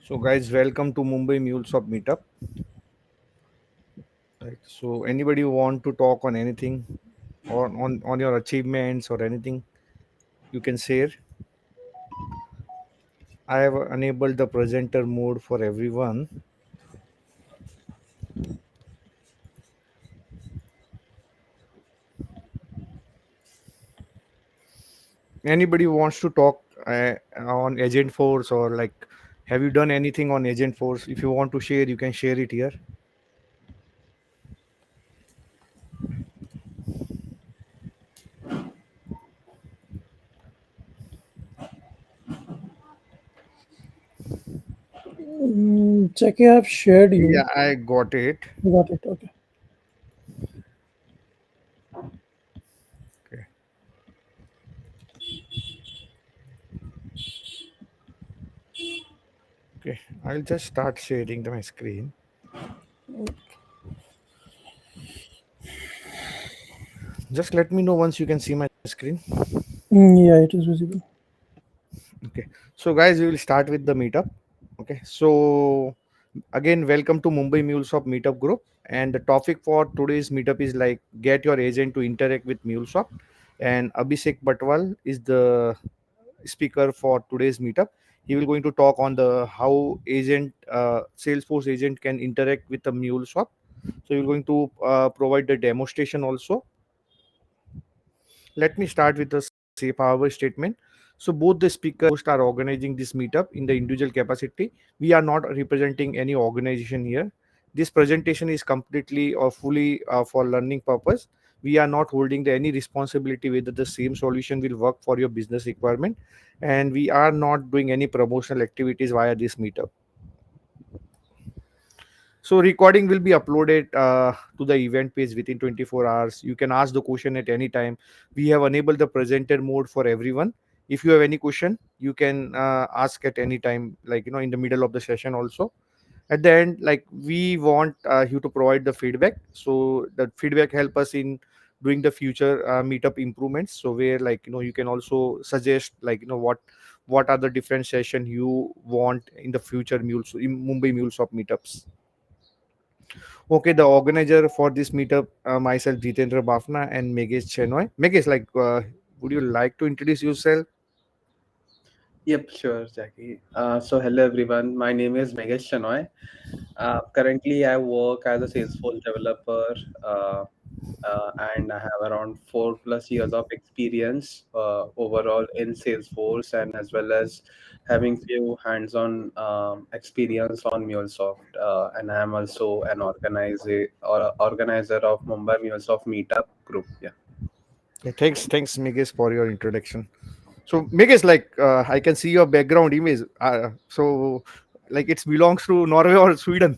So, guys, welcome to Mumbai MuleSoft meetup. Right. So, anybody who want to talk on anything, or on your achievements or anything, you can share. I have enabled the presenter mode for everyone. Anybody who wants to talk on Agentforce or like, have you done anything on Agentforce? If you want to share, you can share it here. Check, you have shared you. Yeah, I got it. Got it. Okay. Okay. Okay. I'll just start sharing my screen. Just let me know once you can see my screen. Yeah, it is visible. Okay. So, guys, we will start with the meetup. Okay. So, again, welcome to Mumbai MuleSoft meetup group. And the topic for today's meetup is like get your agent to interact with MuleSoft. And Abhishek Batwal is the speaker for today's meetup. He will going to talk on the how Salesforce agent can interact with the MuleSoft. So, we're going to provide the demonstration also. Let me start with the safe harbor statement. So both the speaker host are organizing this meetup in the individual capacity. We are not representing any organization here. This presentation is completely or fully for learning purpose. We are not holding any responsibility whether the same solution will work for your business requirement, and we are not doing any promotional activities via this meetup. So recording will be uploaded to the event page within 24 hours. You can ask the question at any time. We have enabled the presenter mode for everyone. If you have any question, you can ask at any time, like in the middle of the session also. At the end, like we want you to provide the feedback. So the feedback help us in doing the future meetup improvements. So where you can also suggest what are the different session you want in the future in Mumbai MuleSoft meetups. Okay, the organizer for this meetup, myself, Jitendra Bafna, and Megesh Chenoy. Megesh, would you like to introduce yourself? Yep, sure, Jackie. So hello everyone. My name is Megesh Shanoy. Currently, I work as a Salesforce developer, uh, and I have around 4+ years of experience overall in Salesforce, and as well as having few hands-on experience on MuleSoft. And I am also an organizer of Mumbai MuleSoft Meetup group. Yeah. Yeah, thanks, Megesh, for your introduction. So, Megesh, I can see your background image. Like, it belongs to Norway or Sweden.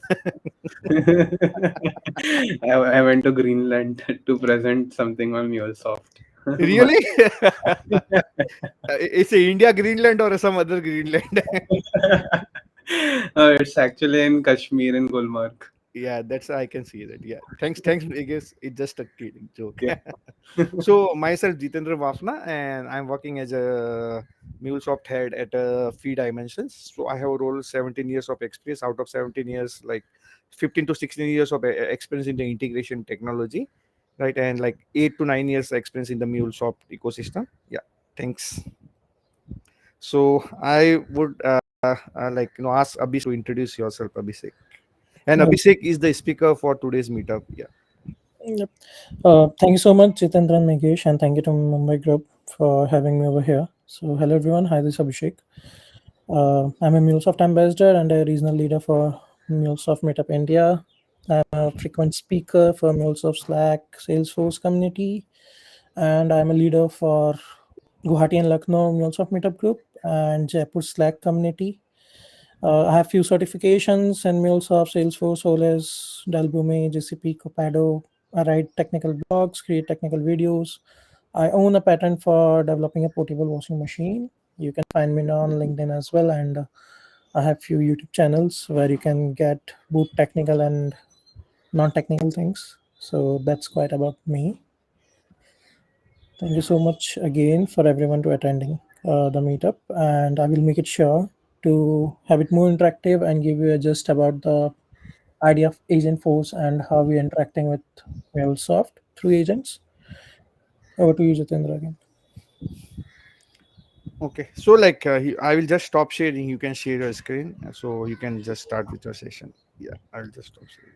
I went to Greenland to present something on MuleSoft. But Really? It's a India Greenland or some other Greenland? it's actually in Kashmir in Gulmarg. Yeah, that's I can see that. Yeah, thanks, Megesh. It's just a kidding joke. Yeah. So myself, Jitendra Wafna, and I'm working as a MuleSoft head at Fee Dimensions. So I have a role 17 years of experience. Out of 17 years, like 15 to 16 years of experience in the integration technology, right? And like 8 to 9 years experience in the MuleSoft ecosystem. Yeah, thanks. So I would ask Abhishek to introduce yourself, Abhishek. And Yep. Abhishek is the speaker for today's meetup. Yeah. Yep. Thank you so much, Jitendra and Megesh, and thank you to Mumbai Group for having me over here. So, hello everyone. Hi, this is Abhishek. I'm a MuleSoft ambassador and a regional leader for MuleSoft Meetup India. I'm a frequent speaker for MuleSoft Slack Salesforce community, and I'm a leader for Guwahati and Lucknow MuleSoft Meetup group and Jaipur Slack community. I have few certifications in MuleSoft, Salesforce, OLS, Dalbumi, GCP, Copado. I write technical blogs, create technical videos. I own a patent for developing a portable washing machine. You can find me on LinkedIn as well, and I have few YouTube channels where you can get both technical and non-technical things. So that's quite about me. Thank you so much again for everyone to attending the meetup, and I will make it sure to have it more interactive and give you a gist about the idea of Agentforce and how we're interacting with MuleSoft through agents. Over to you, Jitendra, again. Okay, so like I will just stop sharing. You can share your screen, so you can just start with your session. Yeah, I will just stop sharing,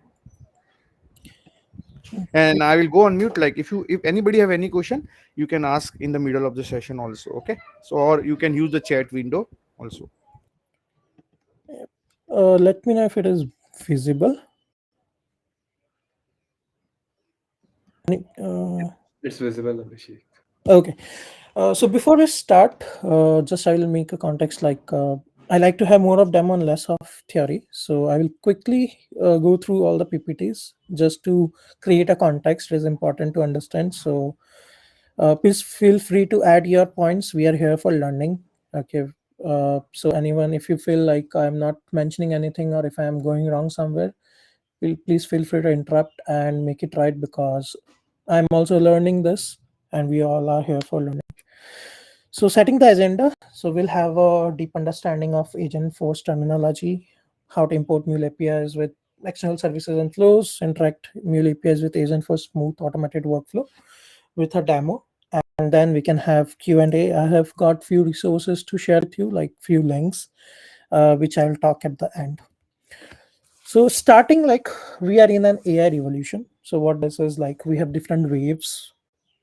and I will go on mute. Like if anybody have any question, you can ask in the middle of the session also. Okay, so or you can use the chat window also. Let me know if it is visible. Uh, It's visible, Abhishek. okay. So before we start, just I will make a context like I like to have more of demo and less of theory. So I will quickly go through all the PPTs just to create a context. It is important to understand. So please feel free to add your points. We are here for learning. Okay. So anyone, if you feel like I'm not mentioning anything or if I am going wrong somewhere, please feel free to interrupt and make it right because I'm also learning this and we all are here for learning. So, setting the agenda. So, we'll have a deep understanding of Agentforce terminology, how to import Mule APIs with external services and flows, interact Mule APIs with Agentforce smooth automated workflow with a demo. And then we can have Q&A. I have got few resources to share with you, like few links, which I will talk at the end. So starting like we are in an AI revolution. So what this is like we have different waves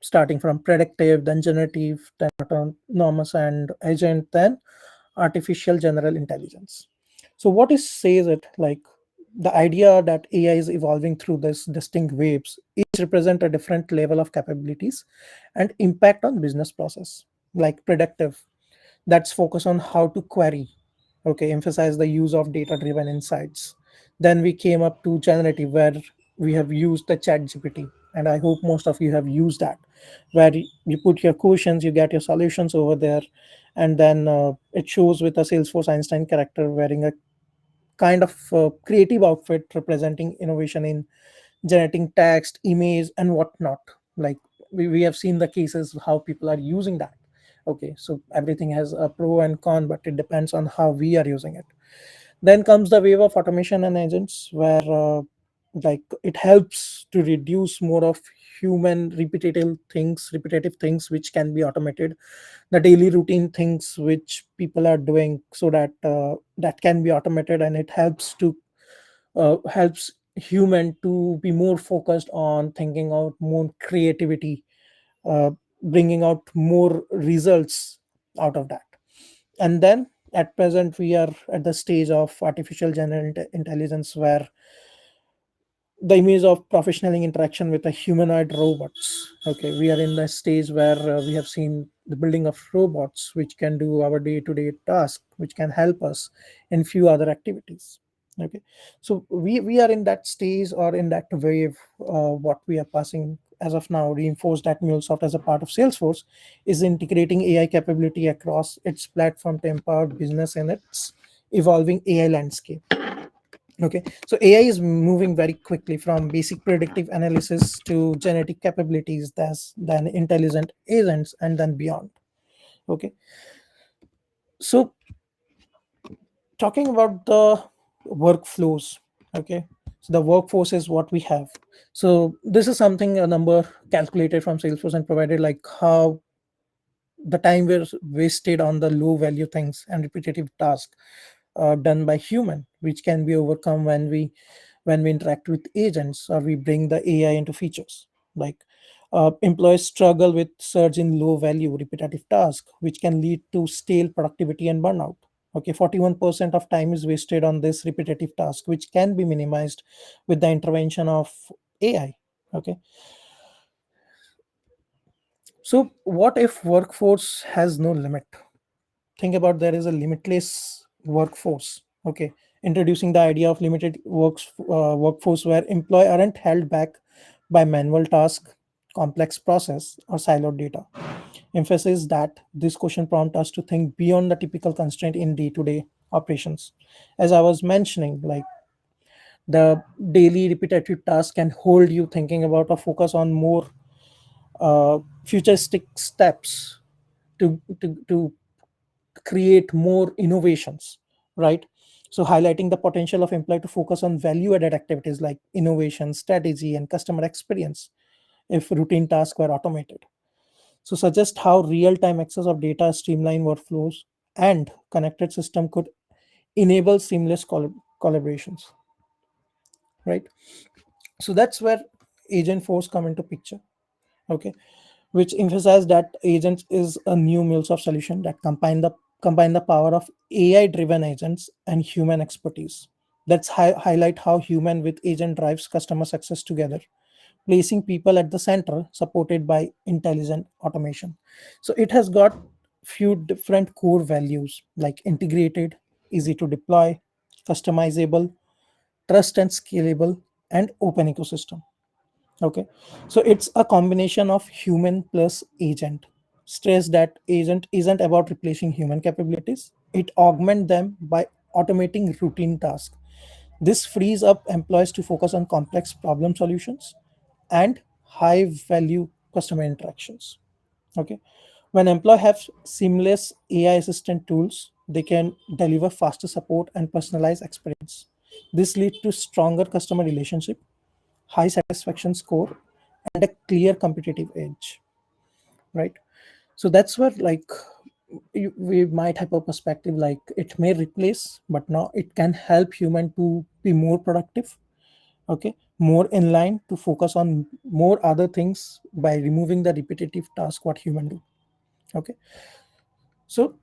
starting from predictive, then generative, then autonomous and agent, then artificial general intelligence. So what is says it like the idea that AI is evolving through this distinct waves each represent a different level of capabilities and impact on business process. Like predictive, that's focus on how to query, okay, emphasize the use of data driven insights. Then we came up to generative where we have used the chat gpt, and I hope most of you have used that, where you put your questions, you get your solutions over there, and then it shows with a salesforce einstein character wearing a kind of creative outfit representing innovation in generating text, image, and whatnot. Like we have seen the cases how people are using that. Okay, so everything has a pro and con, but it depends on how we are using it. Then comes the wave of automation and agents, where like it helps to reduce more of human repetitive things which can be automated, the daily routine things which people are doing, so that that can be automated, and it helps human to be more focused on thinking out more creativity, uh, bringing out more results out of that. And then at present we are at the stage of artificial general intelligence, where the image of professional interaction with a humanoid robots. Okay, we are in the stage where we have seen the building of robots which can do our day-to-day task, which can help us in few other activities. Okay, so we are in that stage or in that wave. What we are passing as of now reinforced that MuleSoft as a part of Salesforce is integrating AI capability across its platform to empower business in its evolving AI landscape. Okay, so AI is moving very quickly from basic predictive analysis to genetic capabilities, that's then intelligent agents, and then beyond. Okay, so talking about the workflows. Okay, so the workforce is what we have. So this is something a number calculated from Salesforce and provided like how the time was wasted on the low value things and repetitive tasks done by human, which can be overcome when we interact with agents or we bring the AI into features. Like employees struggle with surge in low value repetitive tasks, which can lead to stale productivity and burnout. Okay, 41% of time is wasted on this repetitive task, which can be minimized with the intervention of AI. Okay, so what if workforce has no limit? Think about there is a limitless workforce. Okay, introducing the idea of limited workforce where employees aren't held back by manual task, complex process, or siloed data. Emphasis that this question prompt us to think beyond the typical constraint in day-to-day operations. As I was mentioning, like the daily repetitive task can hold you thinking about a focus on more futuristic steps to create more innovations. right? So highlighting the potential of employee to focus on value added activities like innovation, strategy, and customer experience if routine tasks were automated. So suggest how real-time access of data, streamline workflows, and connected system could enable seamless collaborations, right? So that's where agent force come into picture, okay, which emphasize that agents is a new MuleSoft solution that combine the power of AI driven agents and human expertise. That's highlight how human with agent drives customer success together, placing people at the center, supported by intelligent automation. So it has got few different core values like integrated, easy to deploy, customizable, trust and scalable, and open ecosystem. Okay, so it's a combination of human plus agent. Stress that agent isn't about replacing human capabilities, it augments them by automating routine tasks. This frees up employees to focus on complex problem solutions and high value customer interactions. Okay, when employees have seamless AI assistant tools, they can deliver faster support and personalized experience. This leads to stronger customer relationship, high satisfaction score, and a clear competitive edge, right? So that's where like we might have a perspective like it may replace, but now it can help human to be more productive, okay, more in line to focus on more other things by removing the repetitive task what human do. Okay, so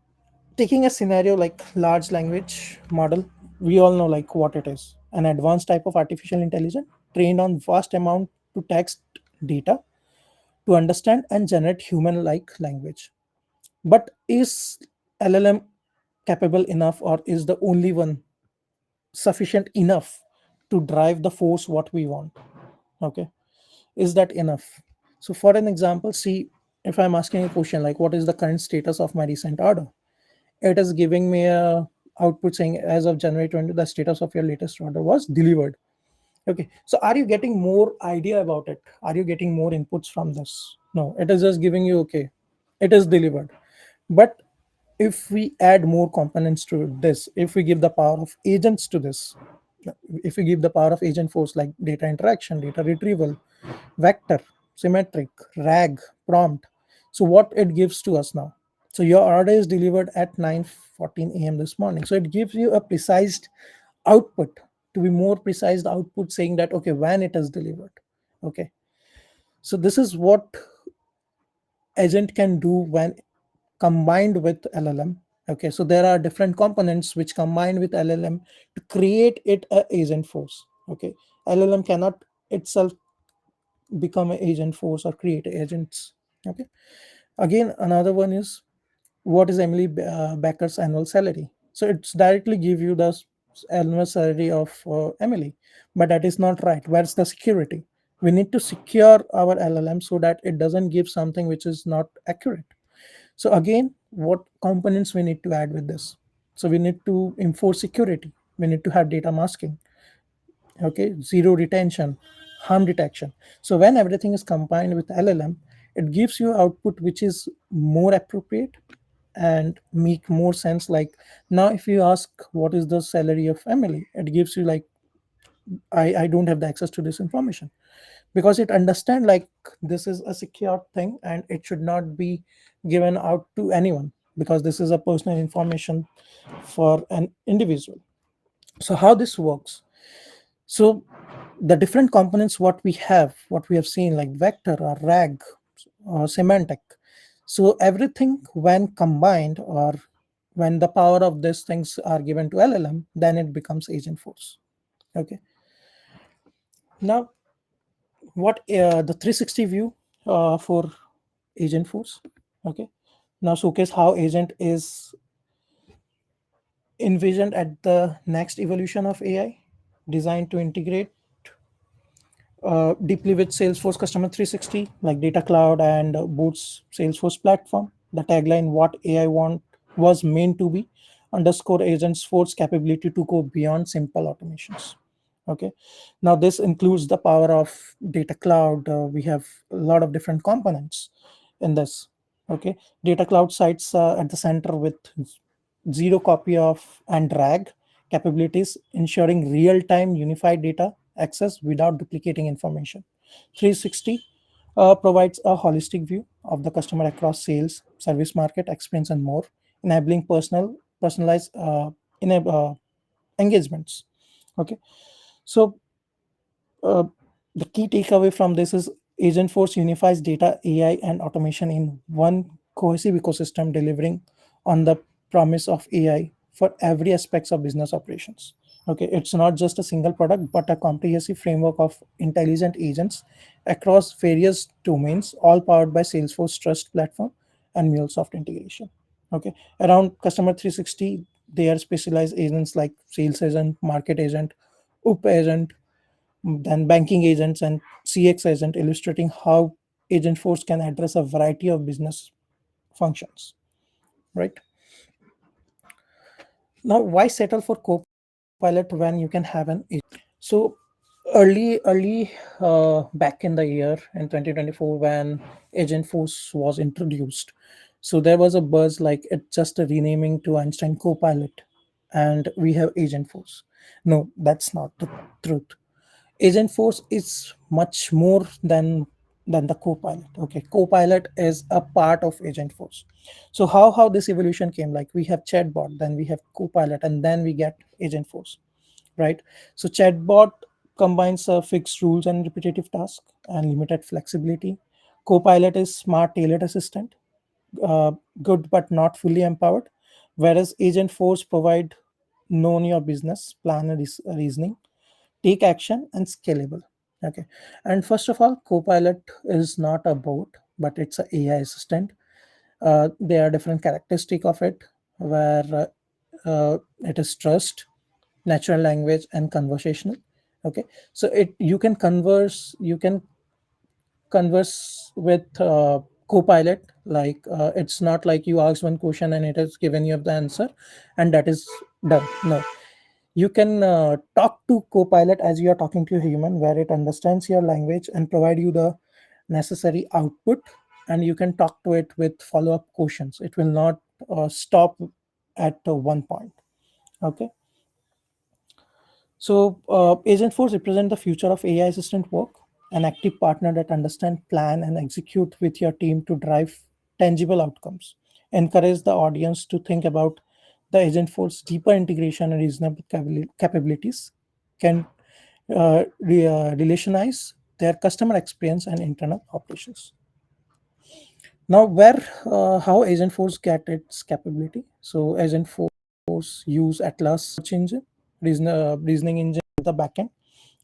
taking a scenario like large language model, we all know like what it is: an advanced type of artificial intelligence trained on vast amount to text data to understand and generate human like language. But is LLM capable enough, or is the only one sufficient enough to drive the force what we want? Okay, is that enough? So for an example, see, if I'm asking a question like what is the current status of my recent order, it is giving me a output saying as of January 20 the status of your latest order was delivered. Okay, so are you getting more idea about it? Are you getting more inputs from this? No, it is just giving you, okay, it is delivered. But if we add more components to this, if we give the power of agents to this, if we give the power of agent force like data interaction, data retrieval, vector, symmetric, RAG, prompt, so what it gives to us now? So your order is delivered at 9:14 a.m. this morning. So it gives you a precise output, to be more precise the output saying that okay when it is delivered. Okay, so this is what agent can do when combined with LLM. Okay, so there are different components which combine with LLM to create it a agent force. Okay, LLM cannot itself become an agent force or create agents. Okay, again another one is what is Emily Becker's annual salary. So it's directly give you the annual salary of Emily, but that is not right. Where's the security? We need to secure our LLM so that it doesn't give something which is not accurate. So again, what components we need to add with this? So we need to enforce security. We need to have data masking. Okay, zero retention, harm detection. So when everything is combined with LLM, it gives you output which is more appropriate and make more sense. Like now, if you ask what is the salary of Emily, it gives you like I don't have the access to this information because it understand like this is a secure thing and it should not be given out to anyone because this is a personal information for an individual. So how this works? So the different components what we have seen like vector or RAG or semantic. So everything when combined or when the power of these things are given to LLM, then it becomes agent force. Okay. Now what the 360 view for agent force. Okay, now showcase how agent is envisioned at the next evolution of AI, designed to integrate deeply with Salesforce Customer 360, like Data Cloud and Boots Salesforce platform. The tagline "What AI want was meant to be" underscore agents force capability to go beyond simple automations. Okay, now this includes the power of Data Cloud. We have a lot of different components in this. Okay, Data Cloud sites at the center with zero copy of and drag capabilities, ensuring real-time unified data access without duplicating information. 360 provides a holistic view of the customer across sales, service, market, experience, and more, enabling personalized engagements. Okay, so uh, the key takeaway from this is Agentforce unifies data, AI, and automation in one cohesive ecosystem, delivering on the promise of AI for every aspects of business operations. Okay, it's not just a single product, but a comprehensive framework of intelligent agents across various domains, all powered by Salesforce Trust Platform and MuleSoft integration. Okay, around Customer 360, they are specialized agents like Sales Agent, Market Agent, UP Agent, then banking agents and CX agent, illustrating how Agentforce can address a variety of business functions. Right now, why settle for Copilot when you can have an agent? So early back in the year in 2024 when Agentforce was introduced, so there was a buzz like it's just a renaming to Einstein Copilot, and we have Agentforce. No, that's not the truth. Agentforce is much more than the Copilot. Okay, Copilot is a part of Agentforce. So how this evolution came? Like we have chatbot, then we have Copilot, and then we get Agentforce, right? So chatbot combines fixed rules and repetitive tasks and limited flexibility. Copilot is smart, tailored assistant, uh, good but not fully empowered, whereas Agentforce provide known your business, plan and reasoning, take action, and scalable. Okay, and first of all, Copilot is not a bot, but it's a AI assistant. There are different characteristic of it, where it is trust, natural language, and conversational. Okay, so it you can converse with Copilot. Like it's not like you ask one question and it has given you the answer and that is done. No, you can talk to Copilot as you are talking to a human, where it understands your language and provide you the necessary output, and you can talk to it with follow-up questions. It will not stop at one point. Okay, so Agentforce represent the future of AI assistant work, an active partner that understand, plan, and execute with your team to drive tangible outcomes. Encourage the audience to think about the Agentforce deeper integration and reasonable capabilities can relationize their customer experience and internal operations. Now, where how Agentforce get its capability? So Agentforce use Atlas search engine, reasoning engine at the backend.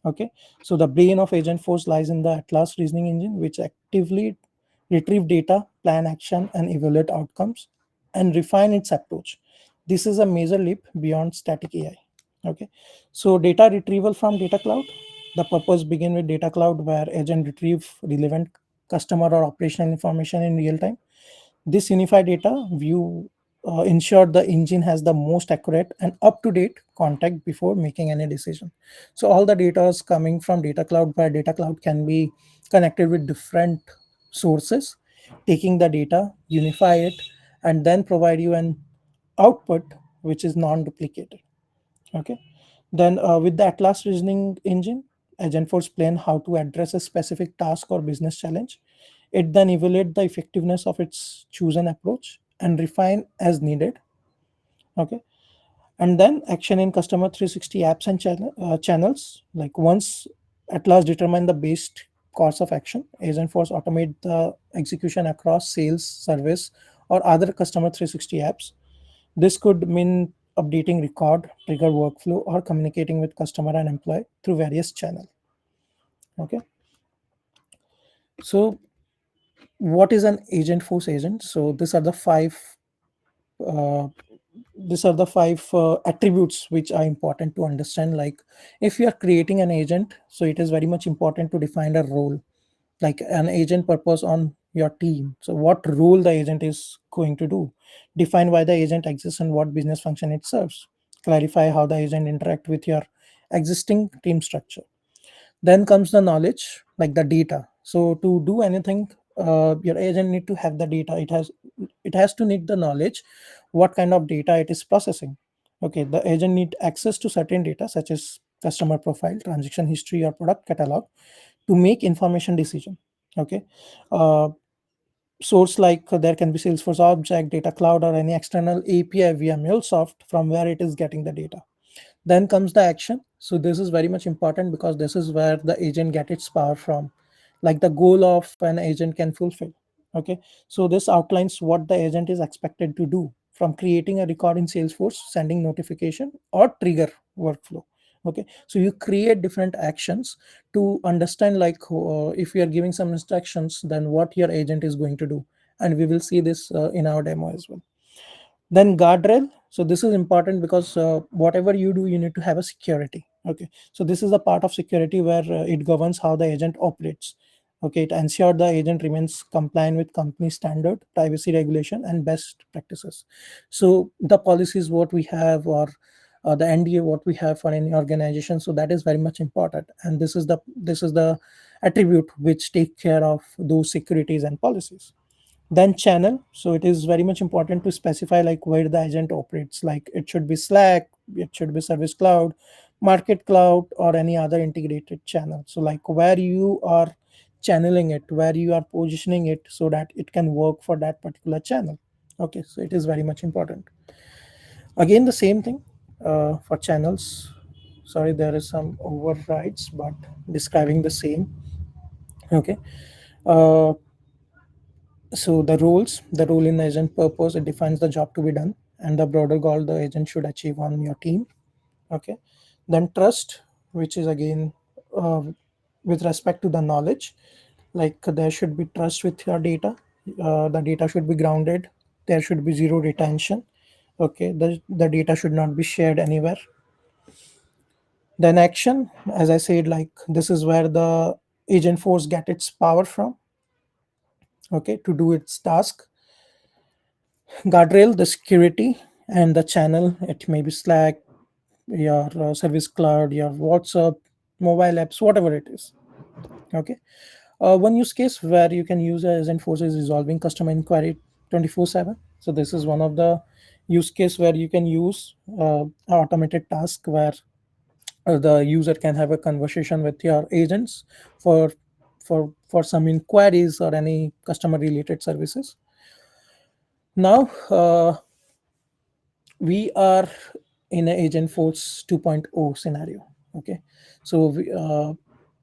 Okay, so the brain of Agentforce lies in the Atlas reasoning engine, which actively retrieve data, plan action, and evaluate outcomes, and refine its approach. This is a major leap beyond static AI. Okay, so data retrieval from data cloud. The purpose begin with data cloud, where agent retrieve relevant customer or operational information in real time. This unified data view ensure the engine has the most accurate and up-to-date contact before making any decision. So all the data is coming from data cloud, where data cloud can be connected with different sources, taking the data, unify it, and then provide you an output which is non-duplicated. Okay, then with the Atlas reasoning engine, Agentforce plan how to address a specific task or business challenge. It then evaluate the effectiveness of its chosen approach and refine as needed. Okay, and then action in customer 360 apps and channels. Like once Atlas determine the best course of action, Agentforce automate the execution across sales, service, or other customer 360 apps. This could mean updating record, trigger workflow, or communicating with customer and employee through various channels. Okay, so what is an Agentforce agent? So uh, these are the five attributes which are important to understand. Like if you are creating an agent, so it is very much important to define a role, like an agent purpose on your team. So what role the agent is going to do, define why the agent exists and what business function it serves, clarify how the agent interact with your existing team structure. Then comes the knowledge, like the data. So to do anything, your agent need to have the data. It has to need the knowledge what kind of data it is processing. Okay, the agent need access to certain data such as customer profile, transaction history, or product catalog to make information decision. Okay, uh, source like there can be Salesforce object, data cloud, or any external API via MuleSoft from where it is getting the data. Then comes the action. So this is very much important because this is where the agent get its power from, like the goal of an agent can fulfill. Okay, so this outlines what the agent is expected to do, from creating a record in Salesforce, sending notification, or trigger workflow. Okay, so you create different actions to understand, like if you are giving some instructions, then what your agent is going to do, and we will see this in our demo as well. Then guardrail. So this is important because whatever you do, you need to have a security. Okay, so this is a part of security where it governs how the agent operates. Okay, it ensures the agent remains compliant with company standard, privacy regulation, and best practices. So the policies what we have, or the NDA what we have for any organization, so that is very much important, and this is the attribute which take care of those securities and policies. Then channel. So it is very much important to specify like where the agent operates, like it should be Slack, it should be Service Cloud, Market Cloud, or any other integrated channel. So like where you are channeling it, where you are positioning it so that it can work for that particular channel. Okay, so it is very much important. Again, the same thing for channels. Sorry, there is some overrides, but describing the same. Okay, uh, so the role in the agent purpose, it defines the job to be done and the broader goal the agent should achieve on your team. Okay, then trust, which is again uh, with respect to the knowledge, like there should be trust with your data. The data should be grounded, there should be zero retention. Okay, the data should not be shared anywhere. Then action, as I said, like this is where the agent force get its power from. Okay, to do its task. Guardrail, the security, and the channel, it may be Slack, your service cloud, your WhatsApp, mobile apps, whatever it is. Okay, one use case where you can use as Agentforce is resolving customer inquiry 24/7. So this is one of the use case where you can use automated task where the user can have a conversation with your agents for for some inquiries or any customer related services. Now we are in an Agentforce 2.0 scenario. Okay, so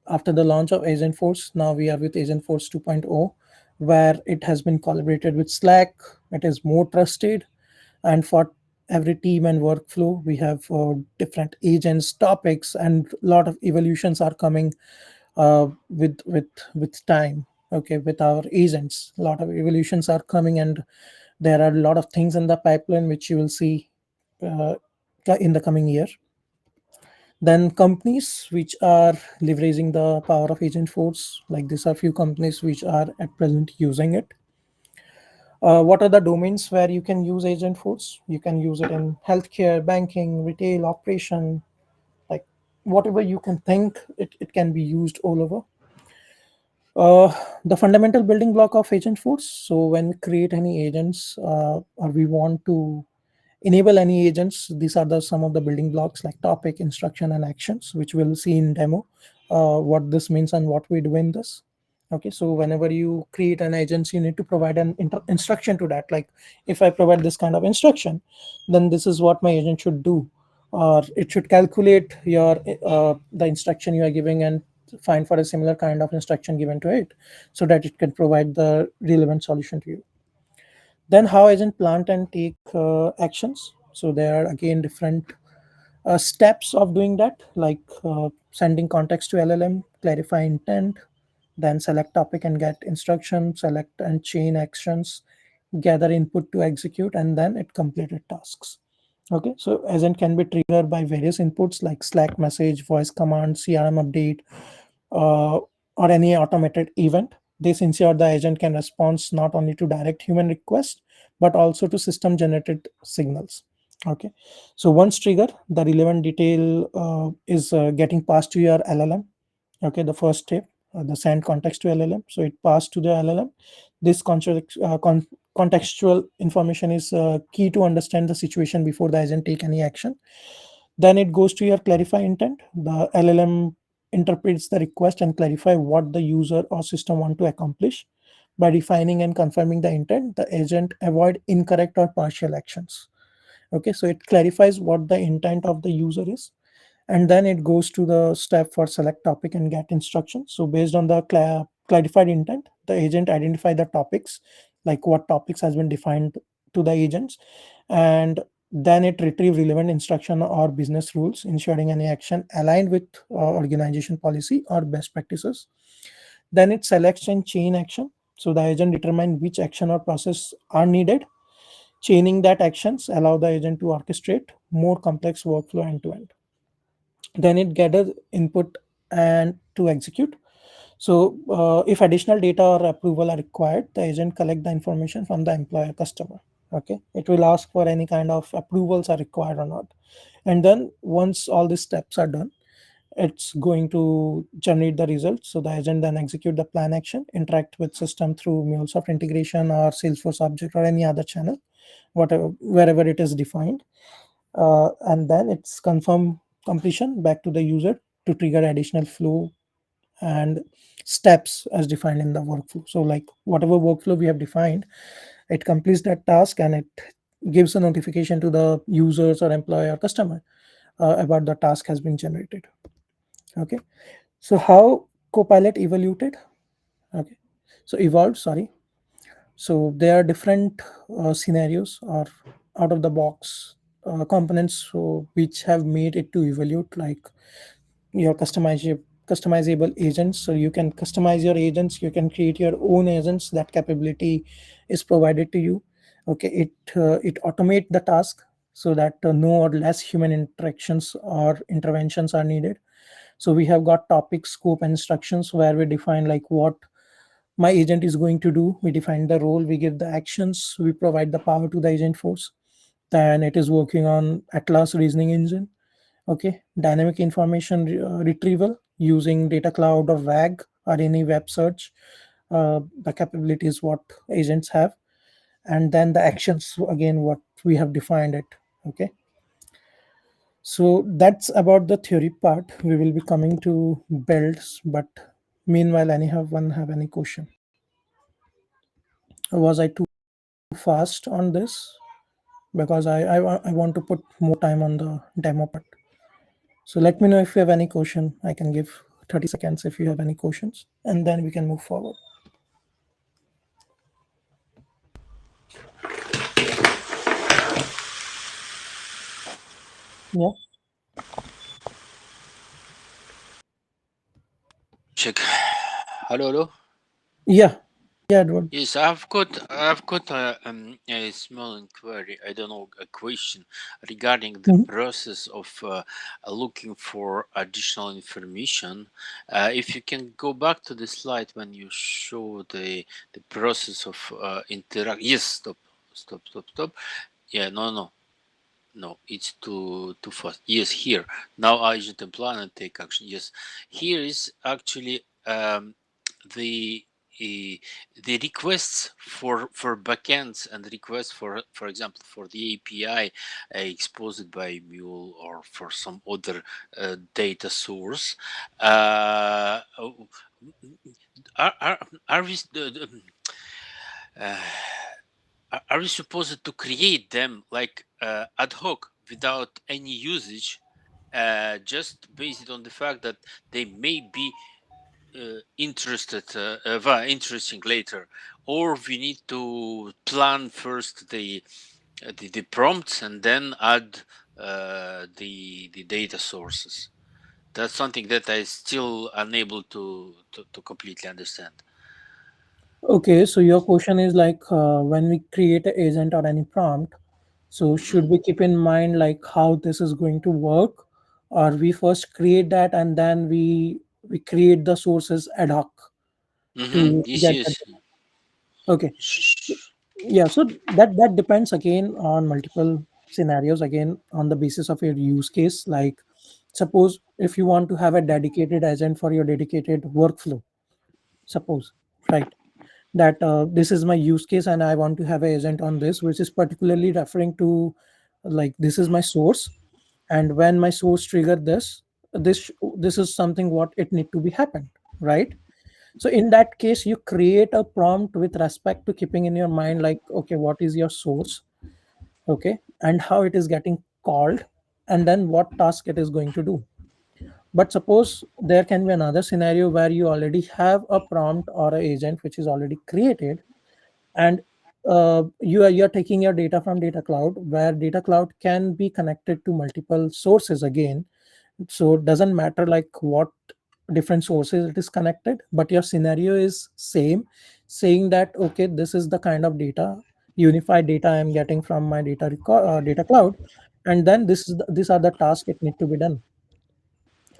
after the launch of Agentforce, now we are with Agentforce 2.0, where it has been collaborated with Slack. It is more trusted, and for every team and workflow, we have different agents, topics, and a lot of evolutions are coming with time. Okay, with our agents, a lot of evolutions are coming, and there are a lot of things in the pipeline which you will see uh, in the coming year. Then companies which are leveraging the power of Agentforce, like these are few companies which are at present using it. What are the domains where you can use Agentforce? You can use it in healthcare, banking, retail, operation, like whatever you can think, it can be used all over. The fundamental building block of Agentforce. So when we create any agents or we want to enable any agents, these are the some of the building blocks like topic, instruction, and actions, which we'll see in demo what this means and what we do in this. Okay, so whenever you create an agent, you need to provide an instruction to that, like if I provide this kind of instruction, then this is what my agent should do, or it should calculate your the instruction you are giving and find for a similar kind of instruction given to it, so that it can provide the relevant solution to you. Then how agent plant and take actions. So there are again different steps of doing that, like sending context to LLM, clarify intent, then select topic and get instruction, select and chain actions, gather input to execute, and then it completed tasks. Okay, so agent can be triggered by various inputs like Slack message, voice command, CRM update, or any automated event. This ensure the agent can respond not only to direct human requests but also to system generated signals. Okay, so once trigger, the relevant detail is getting passed to your LLM. Okay, the first step, the send context to LLM. So it passed to the LLM. This contextual information is key to understand the situation before the agent take any action. Then it goes to your clarify intent. The LLM interprets the request and clarify what the user or system want to accomplish. By defining and confirming the intent, the agent avoid incorrect or partial actions. Okay, so it clarifies what the intent of the user is, and then it goes to the step for select topic and get instructions. So based on the clarified intent, the agent identify the topics, like what topics has been defined to the agents, and then it retrieve relevant instruction or business rules, ensuring any action aligned with organization policy or best practices. Then it selects and chain action. So the agent determine which action or process are needed. Chaining that actions allow the agent to orchestrate more complex workflow end to end. Then it gathers input and to execute. So if additional data or approval are required, the agent collect the information from the employer customer. Okay, it will ask for any kind of approvals are required or not, and then once all these steps are done, it's going to generate the results. So the agent then execute the plan action, interact with system through MuleSoft integration or Salesforce object or any other channel, whatever wherever it is defined, and then it's confirm completion back to the user to trigger additional flow and steps as defined in the workflow. So like whatever workflow we have defined, it completes that task and it gives a notification to the users or employee or customer about the task has been generated. Okay, so how Copilot evaluated? Okay, so evolved, sorry. So there are different scenarios or out of the box components, so which have made it to evaluate, like your customizable agents. So you can customize your agents, you can create your own agents. That capability is provided to you. Okay, it automate the task so that no or less human interactions or interventions are needed. So we have got topic, scope, and instructions where we define like what my agent is going to do. We define the role, we give the actions, we provide the power to the agent force. Then it is working on Atlas reasoning engine. Okay, dynamic information retrieval using data cloud or RAG or any web search. The capabilities what agents have, and then the actions again what we have defined it. Okay, so that's about the theory part. We will be coming to builds, but meanwhile, anyone have any question? Was I too fast on this? Because I want to put more time on the demo part. So let me know if you have any question. I can give 30 seconds if you have any questions, and then we can move forward. Yeah. Check. Hello, hello. Yeah. Yeah, Edward. Yes, I've got a small inquiry. I don't know, a question regarding the Mhm. process of looking for additional information. If you can go back to the slide when you show the process of interact. Yes, stop. Yeah, no, it's too fast. Yes, here now I should plan and take action. Yes, here is actually the uh, the requests for backends and requests for example for the API exposed by Mule or for some other data source. Are we uh, are we supposed to create them like ad hoc without any usage, just based on the fact that they may be interesting later, or we need to plan first the prompts and then add the data sources? That's something that I still unable to completely understand. Okay, so your question is like when we create an agent or any prompt, so Hmm. should we keep in mind like how this is going to work, or we first create that and then we create the sources ad hoc to Yes, get that? yes. Okay. Yeah, so that depends again on multiple scenarios, again on the basis of your use case. Like suppose if you want to have a dedicated agent for your dedicated workflow, suppose, right? that this is my use case and I want to have an agent on this, which is particularly referring to like this is my source, and when my source trigger this is something what it need to be happened, right? So in that case you create a prompt with respect to keeping in your mind like, okay, what is your source, okay, and how it is getting called, and then what task it is going to do. But suppose there can be another scenario where you already have a prompt or an agent which is already created, and you're taking your data from data cloud, where data cloud can be connected to multiple sources again. So it doesn't matter like what different sources it is connected, but your scenario is same, saying that okay, this is the kind of data, unified data I am getting from my data cloud, and then these are the tasks it need to be done.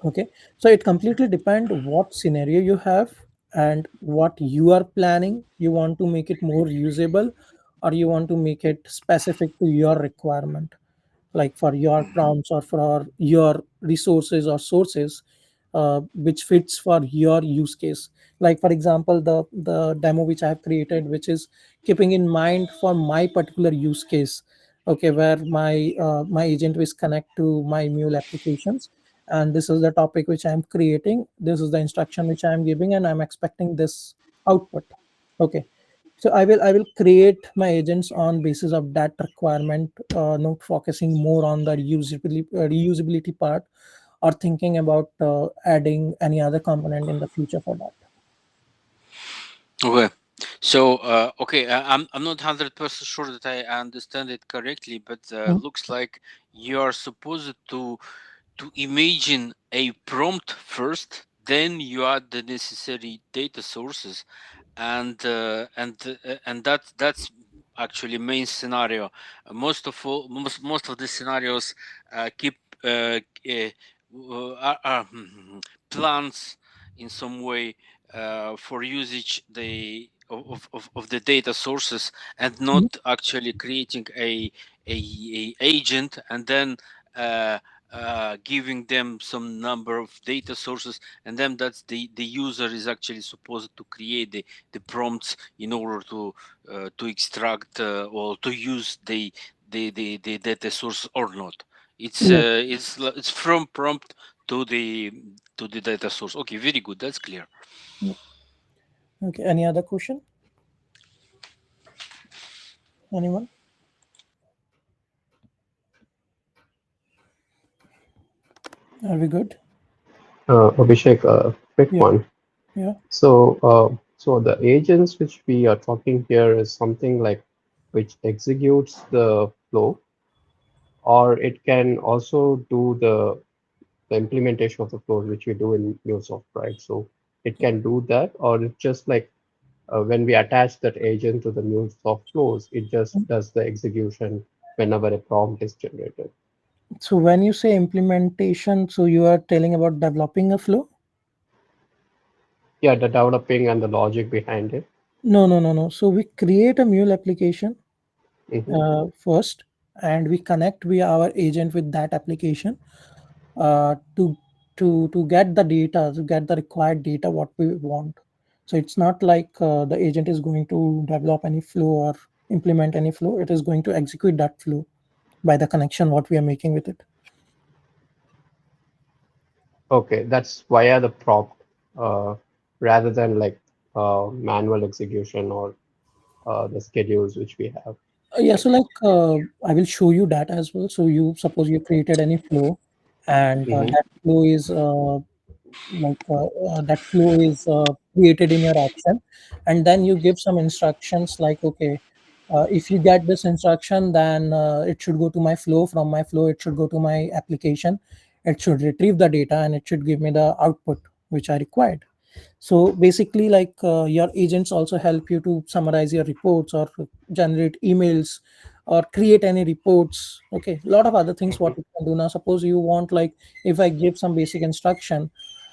Okay, so it completely depend what scenario you have and what you are planning. You want to make it more usable, or you want to make it specific to your requirement, like for your prompts or for your resources or sources, which fits for your use case. Like for example, the demo which I have created, which is keeping in mind for my particular use case, okay, where my agent is connect to my mule applications, and this is the topic which I am creating, this is the instruction which I am giving, and I'm expecting this output. Okay, so I will create my agents on basis of that requirement, not focusing more on the reusability part, or thinking about adding any other component in the future for that. Okay. So, okay, I'm not 100% sure that I understand it correctly, but Mhm. looks like you are supposed to imagine a prompt first, then you add the necessary data sources, and that's actually main scenario. Most of the scenarios keep plans in some way for usage of the data sources, and not Mhm. actually creating a agent and then uh, giving them some number of data sources, and then that's the user is actually supposed to create the prompts in order to extract or to use the data source or not. It's Yes. it's from prompt to the data source. Okay, very good. That's clear. Yeah. Okay, any other question? Anyone? Are we good? Abhishek, quick Yeah. one. Yeah. So the agents which we are talking here is something like which executes the flow, or it can also do the implementation of the flows which we do in MuleSoft, right? So it can do that, or it's just like when we attach that agent to the MuleSoft flows, it just does the execution whenever a prompt is generated. So when you say implementation, so you are telling about developing a flow? Yeah, the developing and the logic behind it. No, no, no, no. So we create a mule application Hmm. first, and we connect via our agent with that application to get the data, to get the required data what we want. So it's not like the agent is going to develop any flow or implement any flow. It is going to execute that flow by the connection what we are making with it. Okay, that's via the prompt, uh, rather than like manual execution or the schedules which we have. Yeah, Right. so like I will show you that as well. So you suppose you created any flow, and Hmm. that flow is created in your action, and then you give some instructions like, okay, if you get this instruction, then it should go to my flow. From my flow, it should go to my application. It should retrieve the data, and it should give me the output which I required. So basically like your agents also help you to summarize your reports, or generate emails, or create any reports. Okay, a lot of other things what you can do. Now suppose you want, like, if I give some basic instruction,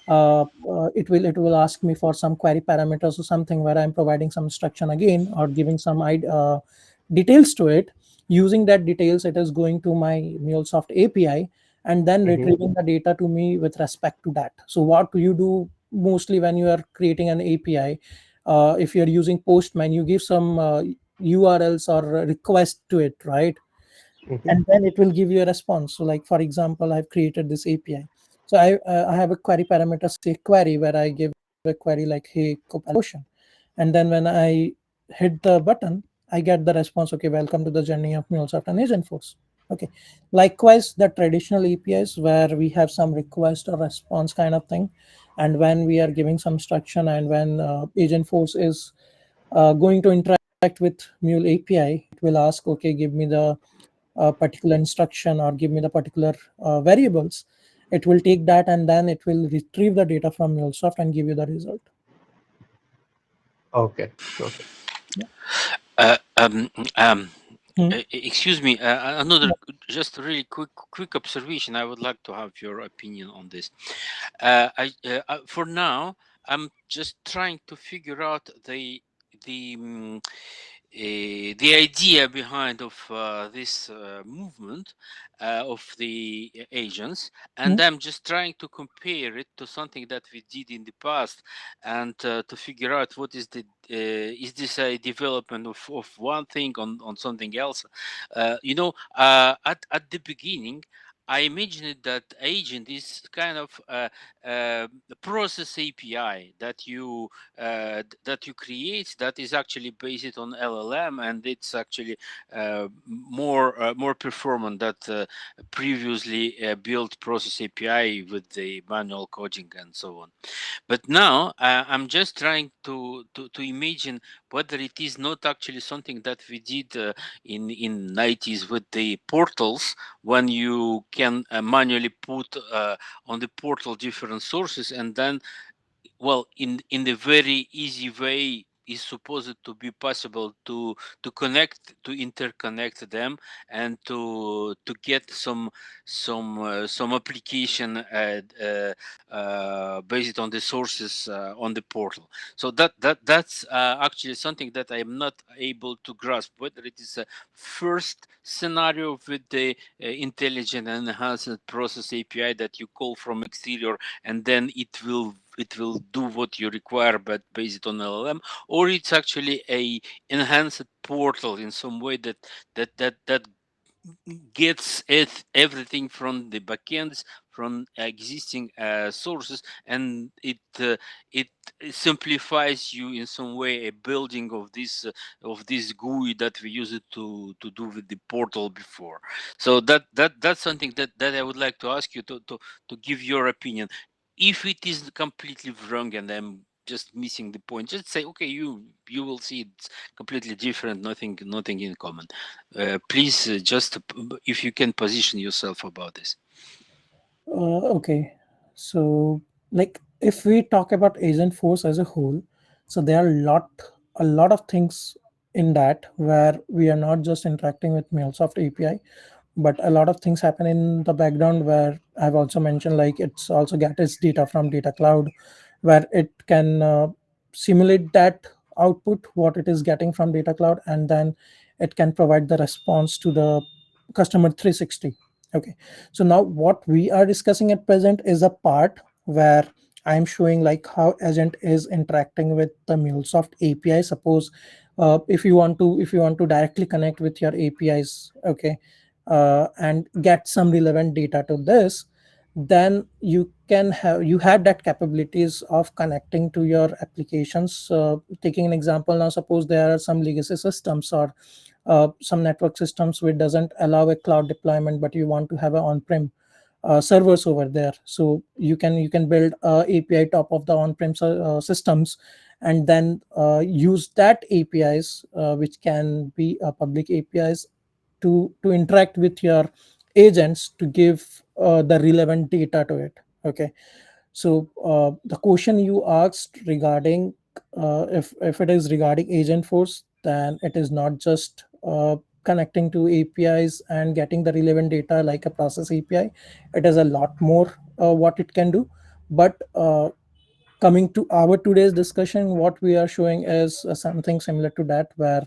it will ask me for some query parameters or something, where I'm providing some instruction again, or giving some details to it. Using that details, it is going to my MuleSoft API, and then Hmm. retrieving the data to me with respect to that. So what do you do mostly when you are creating an API? if you're using Postman, you give some URLs or a request to it, right? Mhm. And then it will give you a response. So like for example, I've created this API. So I have a query parameter, say query, where I give a query like, hey Copilot question, and then when I hit the button, I get the response, okay, welcome to the journey of MuleSoft and Agentforce. Okay, likewise the traditional APIs where we have some request or response kind of thing, and when we are giving some instruction, and when Agentforce is going to interact with Mule API, it will ask, okay, give me the particular instruction or give me the particular variables. It will take that and then it will retrieve the data from MuleSoft and give you the result. Okay. Okay. Yeah. Uh, um, um, Hmm. excuse me, another just really quick observation. I would like to have your opinion on this. For now, I'm just trying to figure out the the idea behind of this movement of the agents, and Hmm. I'm just trying to compare it to something that we did in the past, and to figure out what is this a development of one thing on something else. At the beginning, I imagined that agent is kind of the process API that you create, that is actually based on LLM, and it's actually more performant that previously built process API with the manual coding and so on. But now I'm just trying to imagine whether it is not actually something that we did in 90s with the portals, when you can manually put on the portal different sources, and then, well, in the very easy way, is supposed to be possible to interconnect them, and to get some application based on the sources on the portal. So that's actually something that I am not able to grasp, whether it is a first scenario with the intelligent and enhanced process API that you call from exterior, and then it will do what you require, but based on LLM, or it's actually a enhanced portal in some way that gets everything from the backends, from existing sources, and it simplifies you in some way a building of this GUI that we used to do with the portal before. So that's something that I would like to ask you to give your opinion. If it is completely wrong and I'm just missing the point, just say, okay, you will see it's completely different, nothing in common. Please, if you can position yourself about this. Okay, so like if we talk about Agentforce as a whole, so there are a lot of things in that where we are not just interacting with MuleSoft API, but a lot of things happen in the background where I've also mentioned, like it's also get its data from data cloud, where it can simulate that output what it is getting from data cloud, and then it can provide the response to the customer 360. Okay, so now what we are discussing at present is a part where I'm showing like how agent is interacting with the MuleSoft API. Suppose if you want to directly connect with your APIs, okay, and get some relevant data to this, then you had that capabilities of connecting to your applications. Taking an example, now suppose there are some legacy systems or some network systems which doesn't allow a cloud deployment, but you want to have an on-prem servers over there. So you can build API top of the on-prem systems, and then use that APIs, which can be public APIs, to interact with your agents to give the relevant data to it. Okay, so the question you asked regarding if it is regarding Agentforce, then it is not just connecting to APIs and getting the relevant data like a process API. It is a lot more what it can do. But coming to our today's discussion, what we are showing is something similar to that, where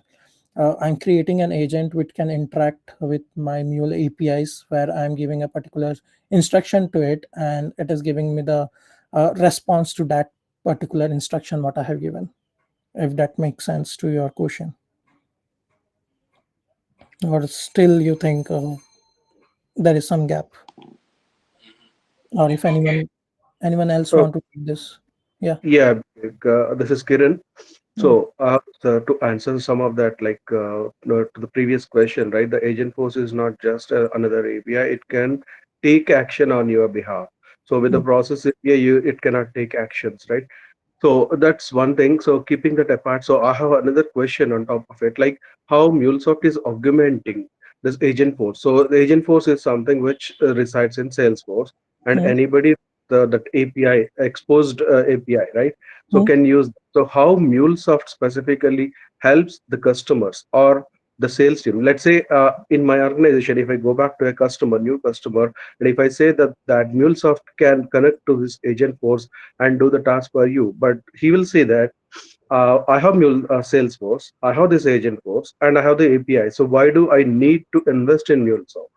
I'm creating an agent which can interact with my Mule APIs, where I'm giving a particular instruction to it, and it is giving me the response to that particular instruction what I have given. if that makes sense to your question, or still you think there is some gap, or if Okay. anyone else So want to take this. Yeah. yeah, this is Kiran. Mm, So to answer some of that, to the previous question, right? The agent force is not just another API; it can take action on your behalf. So with the mm, process API, it cannot take actions, right? So that's one thing. So keeping that apart, so I have another question on top of it, like how MuleSoft is augmenting this agent force. So the agent force is something which resides in Salesforce, and mm, anybody that API exposed API, right? So mm. can use. So how MuleSoft specifically helps the customers or the sales team? Let's say in my organization, if I go back to a customer, new customer, and if I say that MuleSoft can connect to this agent force and do the task for you. But he will say that I have Salesforce, I have this agent force, and I have the API. So why do I need to invest in MuleSoft?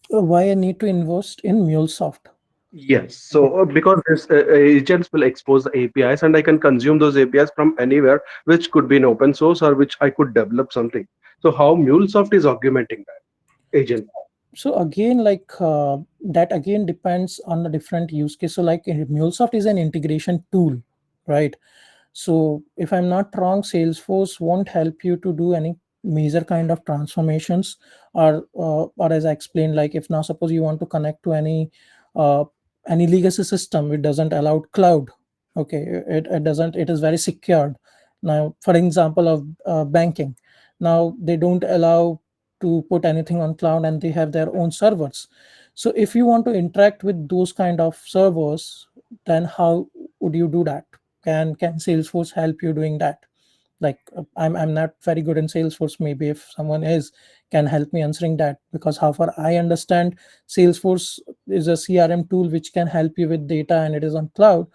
Why I need to invest in MuleSoft? Yes. So because this agents will expose the APIs, and I can consume those APIs from anywhere, which could be in open source or which I could develop something. So how MuleSoft is augmenting that agent? So again, like that again depends on the different use case. So like MuleSoft is an integration tool, right? So if I'm not wrong, Salesforce won't help you to do any major kind of transformations, or as I explained, like if now suppose you want to connect to uh, any legacy system, it doesn't allow cloud. Okay, it doesn't. It is very secured. Now, for example, of banking, now they don't allow to put anything on cloud, and they have their own servers. So if you want to interact with those kind of servers, then how would you do that? Can Salesforce help you doing that? Like I'm not very good in Salesforce. Maybe if someone is, can help me answering that, because how far I understand, Salesforce is a CRM tool which can help you with data, and it is on cloud.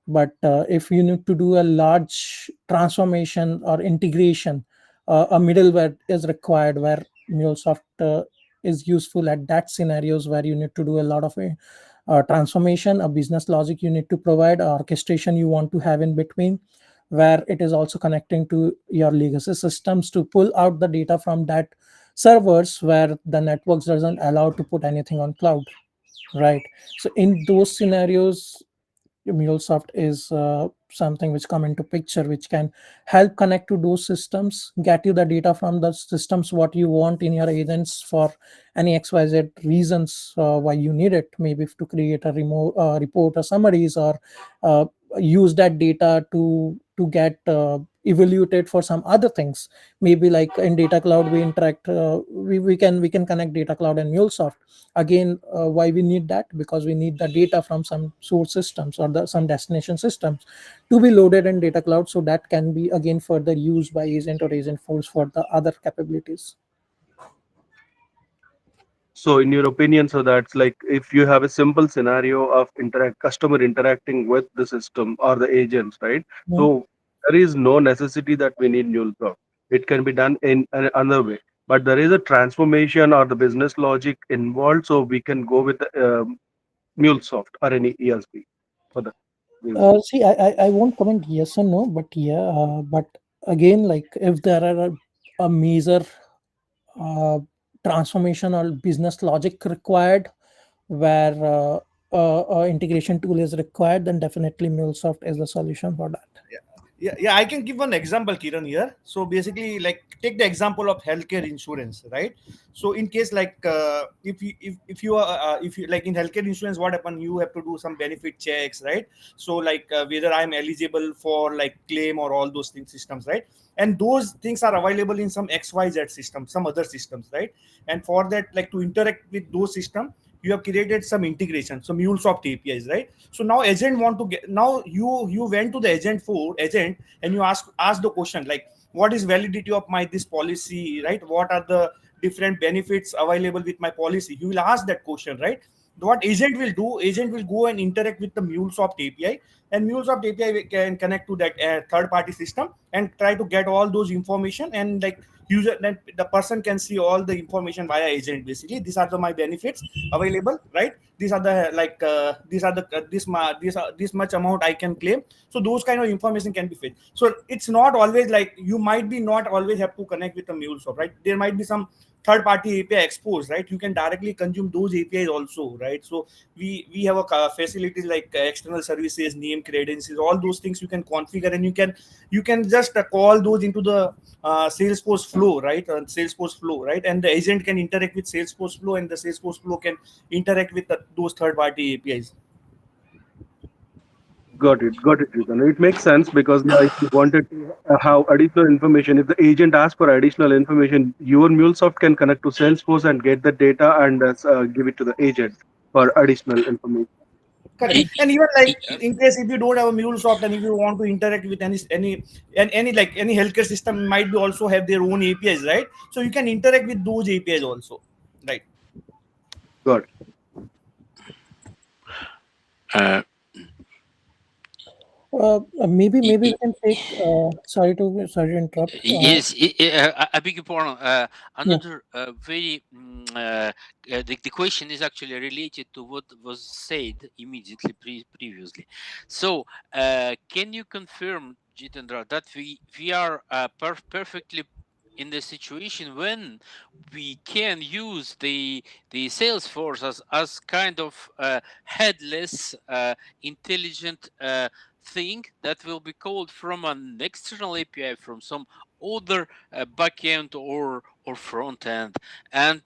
But if you need to do a large transformation or integration, a middleware is required, where MuleSoft is useful at that scenarios where you need to do a lot of transformation, a business logic you need to provide, orchestration you want to have in between, where it is also connecting to your legacy systems to pull out the data from that servers where the networks doesn't allow to put anything on cloud, right? So in those scenarios, MuleSoft is something which come into picture, which can help connect to those systems, get you the data from the systems what you want in your agents for any XYZ reasons why you need it, maybe to create a remote report or summaries, or uh, use that data to get evaluated for some other things. Maybe like in data cloud we interact, we can connect data cloud and MuleSoft. Again, why we need that? Because we need the data from some source systems or some destination systems to be loaded in data cloud, so that can be again further used by agent or agent force for the other capabilities. So, in your opinion, so that's like if you have a simple scenario of customer interacting with the system or the agents, right? Mm. So there is no necessity that we need MuleSoft. It can be done in another way, but there is a transformation or the business logic involved, so we can go with the MuleSoft or any ESB for the reason. See, I won't comment yes or no, but yeah, but again, like if there are a major uh, transformation or business logic required, where integration tool is required, then definitely MuleSoft is the solution for that. Yeah, I can give one example, Kiran, here. So basically, like take the example of healthcare insurance, right? So in case like if you are if you like in healthcare insurance, what happen, you have to do some benefit checks, right? So like whether I'm eligible for like claim or all those things, systems, right? And those things are available in some XYZ system, some other systems, right? And for that, like to interact with those systems, you have created some integration, some MuleSoft APIs, right? So now agent want to get, now you went to the agent for agent, and you ask the question like, what is validity of my this policy, right? What are the different benefits available with my policy? You will ask that question, right? what agent will go and interact with the MuleSoft API, and MuleSoft API can connect to that third party system and try to get all those information, and like user then the person can see all the information via agent. Basically, these are the my benefits available, right? These are the these are the this much amount I can claim. So those kind of information can be fed. So it's not always like you might be not always have to connect with the MuleSoft, right? There might be some third party API exposed, right? You can directly consume those APIs also, right? So we have a facilities like external services, name, credentials, all those things you can configure, and you can just call those into the Salesforce flow, right? Salesforce flow, right? And the agent can interact with Salesforce flow, and the Salesforce flow can interact with those third party APIs. Got it, Ritan. It makes sense because now if you wanted to have additional information, if the agent asks for additional information, your MuleSoft can connect to Salesforce and get the data and give it to the agent for additional information. Correct. I- And even like I- in case if you don't have a MuleSoft and if you want to interact with any like any healthcare system might be also have their own APIs, right? So you can interact with those APIs also, right? Got it. uh, Maybe I- we I- can take. Sorry to interrupt. Yes, I beg your pardon. Yeah. Another very the question is actually related to what was said immediately previously. So, can you confirm, Jitendra, that we are perfectly in the situation when we can use the Salesforce as kind of headless intelligent thing that will be called from an external API from some other backend or front end, and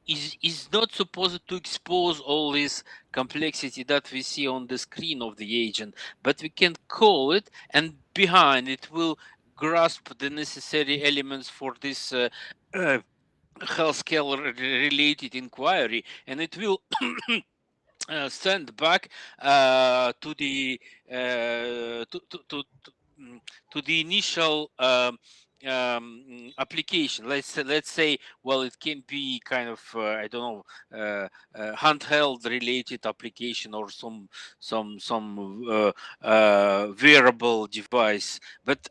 is not supposed to expose all this complexity that we see on the screen of the agent, but we can call it, and behind it will grasp the necessary elements for this uh, healthcare related inquiry, and it will send back to the to the initial application. Let's say, well, it can be kind of I don't know, handheld related application or some wearable device, but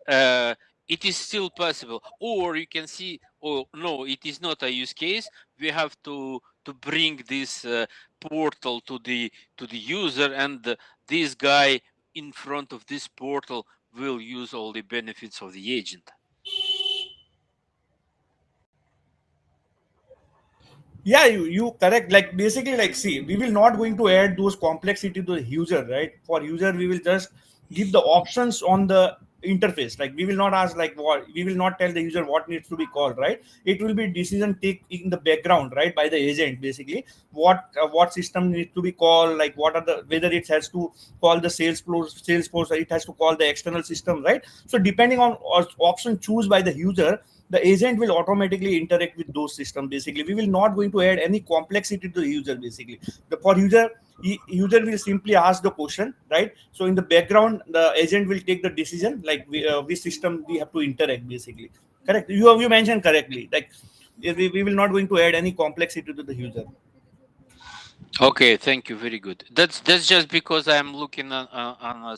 it is still possible. Or you can see, oh no, it is not a use case. We have to bring this portal to the user, and this guy in front of this portal will use all the benefits of the agent. Yeah, you correct. Like basically, like see, we will not going to add those complexity to the user, right? For user, we will just give the options on the interface. Like we will not ask like what we will not tell the user what needs to be called, right? It will be decision take in the background, right, by the agent. Basically, what system needs to be called, like what are the whether it has to call the Salesforce, or it has to call the external system, right? So depending on option choose by the user, the agent will automatically interact with those systems. Basically, we will not going to add any complexity to the user. Basically, for user, user will simply ask the question, right? So in the background the agent will take the decision like which system we have to interact. Basically, correct, you mentioned correctly, like we will not going to add any complexity to the user. Okay, thank you. Very good. That's just because I'm looking on a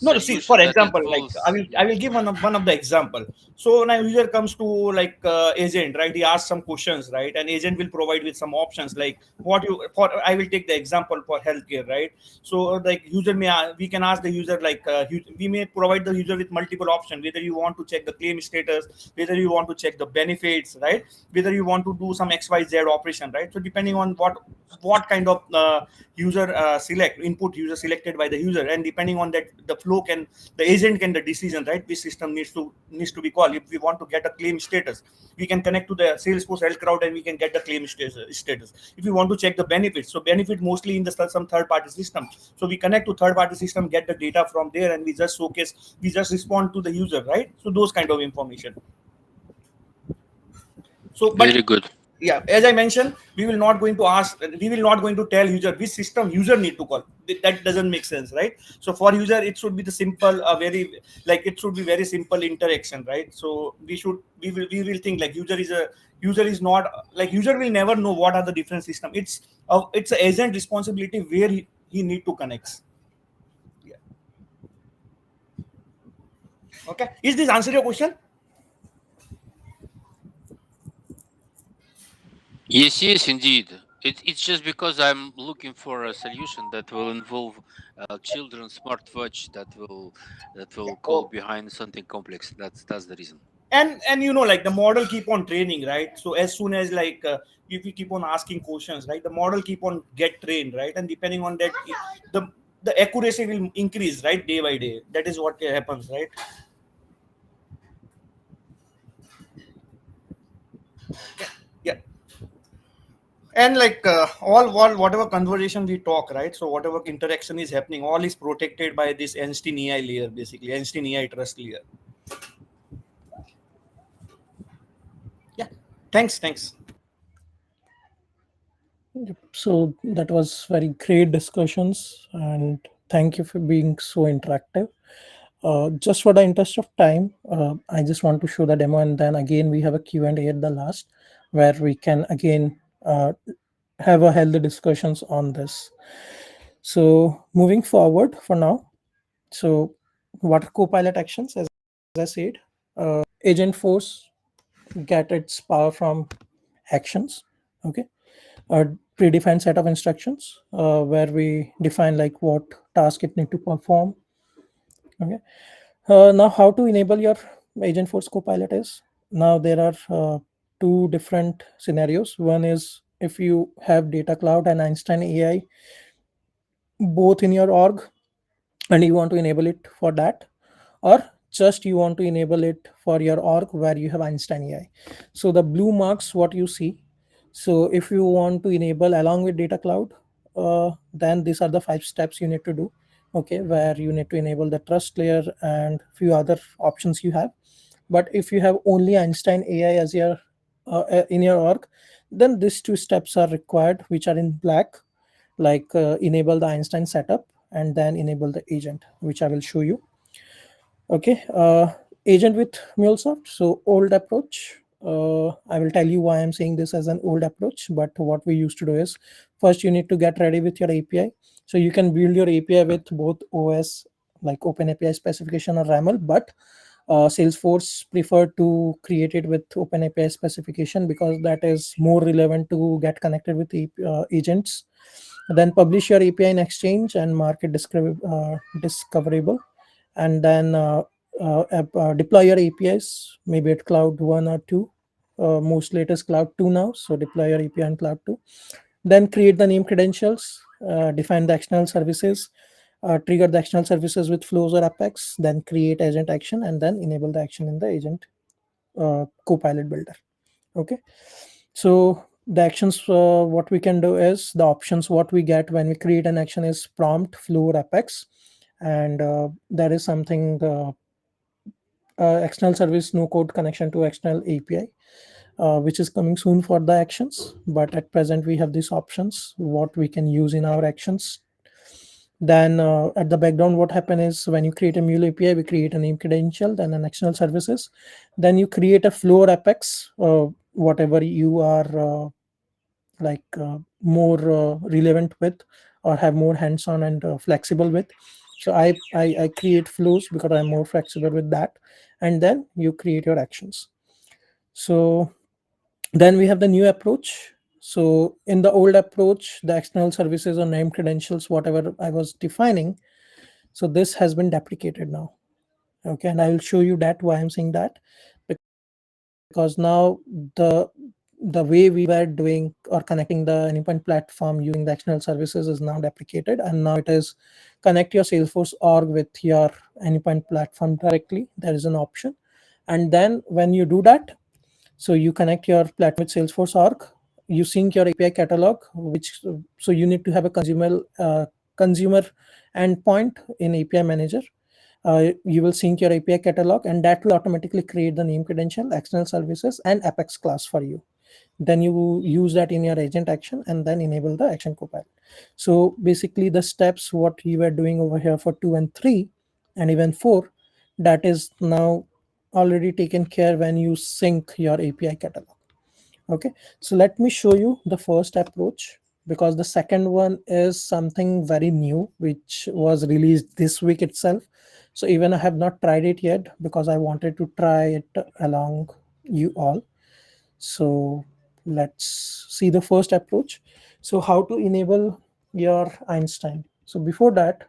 No, see, for solution that example, like involves. I will give one of the example. So now user comes to like agent, right? He asks some questions, right? And agent will provide with some options like what you for. I will take the example for healthcare, right? So like user may we can ask the user like we may provide the user with multiple options, whether you want to check the claim status, whether you want to check the benefits, right? Whether you want to do some XYZ operation, right? So depending on what kind of user select input user selected by the user, and depending on that the flow can the agent can the decision, right, which system needs to be called. If we want to get a claim status, we can connect to the Salesforce Health Crowd and we can get the claim status. If we want to check the benefits, so benefit mostly in the some third party system, so we connect to third party system, get the data from there, and we just respond to the user, right? So those kind of information. So but Very good. yeah, as I mentioned, we will not going to ask, we will not going to tell user which system user need to call. That doesn't make sense, right? So for user it should be the simple very like it should be very simple interaction, right? So we will think like user is not like user will never know what are the different system. It's an agent responsibility where he need to connect. Yeah. Okay, is this answer your question? Yes, yes, indeed. It's just because I'm looking for a solution that will involve children's smartwatch that will call Oh. behind something complex. That's the reason. And like the model keep on training, right? So as soon as like if you keep on asking questions, right, the model keep on get trained, right? And depending on that, the the accuracy will increase, right, day by day. That is what happens, right? Yeah. And like all whatever conversation we talk, right, so whatever interaction is happening, all is protected by this Einstein AI layer, basically Einstein AI trust layer. Yeah. Thanks. So that was very great discussions, and thank you for being so interactive. Just for the interest of time, I just want to show the demo, and then again we have a Q&A at the last, where we can again have a healthy discussions on this. So moving forward for now, so what are Copilot actions? As I said, Agentforce get its power from actions. Okay, a predefined set of instructions where we define like what task it need to perform. Okay. Now, how to enable your Agentforce Copilot is, now there are two different scenarios. One is if you have Data Cloud and Einstein AI both in your org, and you want to enable it for that, or just you want to enable it for your org where you have Einstein AI. So the blue marks what you see. So if you want to enable along with Data Cloud, then these are the 5 steps you need to do. Okay, where you need to enable the trust layer and few other options you have. But if you have only Einstein AI as your in your org, then these 2 steps are required, which are in black, like enable the Einstein setup and then enable the agent, which I will show you. Okay, agent with MuleSoft. So old approach. I will tell you why I'm saying this as an old approach. But what we used to do is, first you need to get ready with your API. So you can build your API with both OS like Open API specification or RAML, but Salesforce prefer to create it with Open API specification because that is more relevant to get connected with agents. Then publish your API in Exchange and mark it discoverable, and then deploy your APIs maybe at Cloud 1 or 2. Most latest Cloud 2 now, so deploy your API on Cloud 2. Then create the name credentials, define the external services, trigger the external services with flows or Apex, then create agent action, and then enable the action in the agent Copilot builder. Okay, so the actions, what we can do is, the options what we get when we create an action is prompt, flow, or Apex, and there is something external service no code connection to external API, which is coming soon for the actions. But at present, we have these options what we can use in our actions. Then at the background, what happen is when you create a Mule API, we create a name credential, then an external services. Then you create a flow or Apex, whatever you are more relevant with or have more hands-on and flexible with. So I create flows because I'm more flexible with that, and then you create your actions. So then we have the new approach. So in the old approach, the external services or name credentials, whatever I was defining, so this has been deprecated now. Okay, and I will show you that why I'm saying that, because now the way we were doing or connecting the endpoint platform using the external services is now deprecated, and now it is connect your Salesforce org with your endpoint platform directly. There is an option, and then when you do that, so you connect your platform with Salesforce org, you sync your API catalog, which so you need to have a consumer endpoint in API manager. You will sync your API catalog, and that will automatically create the name credential, external services, and Apex class for you. Then you use that in your agent action and then enable the action copilot. So basically, the steps what you were doing over here for 2 and 3 and even 4, that is now already taken care when you sync your API catalog. Okay, so let me show you the first approach. because the second one is something very new which was released this week itself. So even I have not tried it yet because I wanted to try it along you all. So let's see the first approach. So how to enable your Einstein. So before that,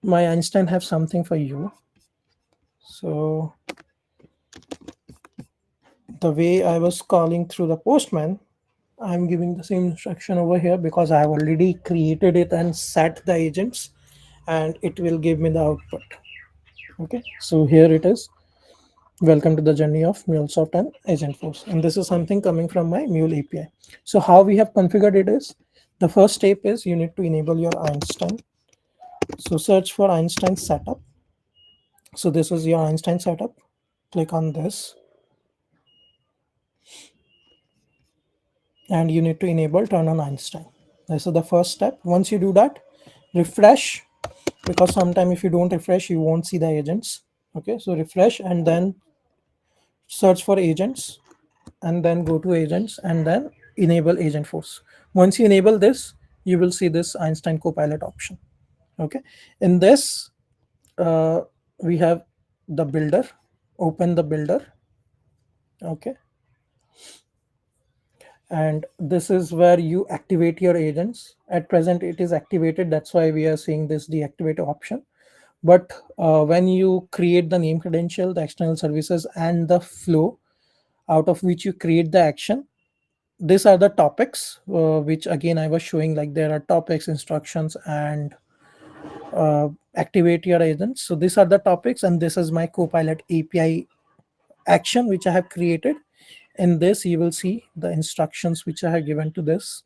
my Einstein have something for you. So the way I was calling through the postman, I'm giving the same instruction over here because I have already created it and set the agents, and it will give me the output. Okay, so here it is. Welcome to the journey of MuleSoft and Agentforce. And this is something coming from my Mule API. So how we have configured it is, the first step is you need to enable your Einstein. So search for Einstein setup. So this is your Einstein setup. Click on this. And you need to enable turn on Einstein. This is the first step. Once you do that, refresh, because sometime if you don't refresh, you won't see the agents. Okay, so refresh and then search for agents and then go to agents and then enable Agentforce. Once you enable this, you will see this Einstein Copilot option. Okay, in this, we have the builder. Open the builder. Okay, and this is where you activate your agents. At present it is activated, that's why we are seeing this deactivate option. But when you create the name credential, the external services, and the flow out of which you create the action, these are the topics, which again I was showing, like there are topics, instructions, and activate your agents. So these are the topics, and this is my Copilot API action which I have created. In this you will see the instructions which I have given to this.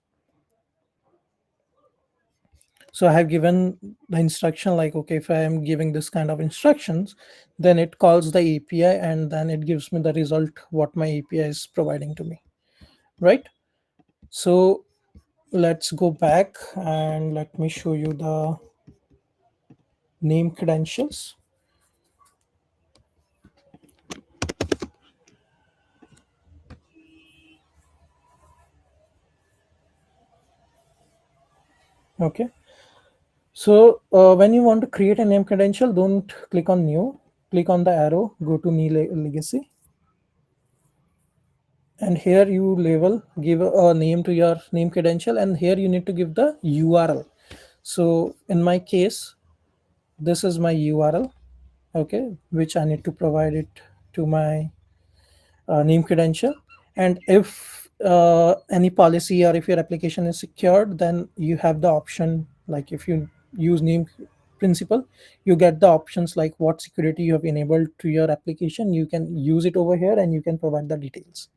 So I have given the instruction like, okay, if I am giving this kind of instructions, then it calls the API and then it gives me the result what my API is providing to me, right? So let's go back and let me show you the name credentials. Okay, so when you want to create a name credential, don't click on new, click on the arrow, go to new legacy, and here you label, give a name to your name credential, and here you need to give the URL. So in my case, this is my URL, okay, which I need to provide it to my name credential. And if any policy or if your application is secured, then you have the option, like if you use name principal, you get the options like what security you have enabled to your application. You can use it over here and you can provide the details.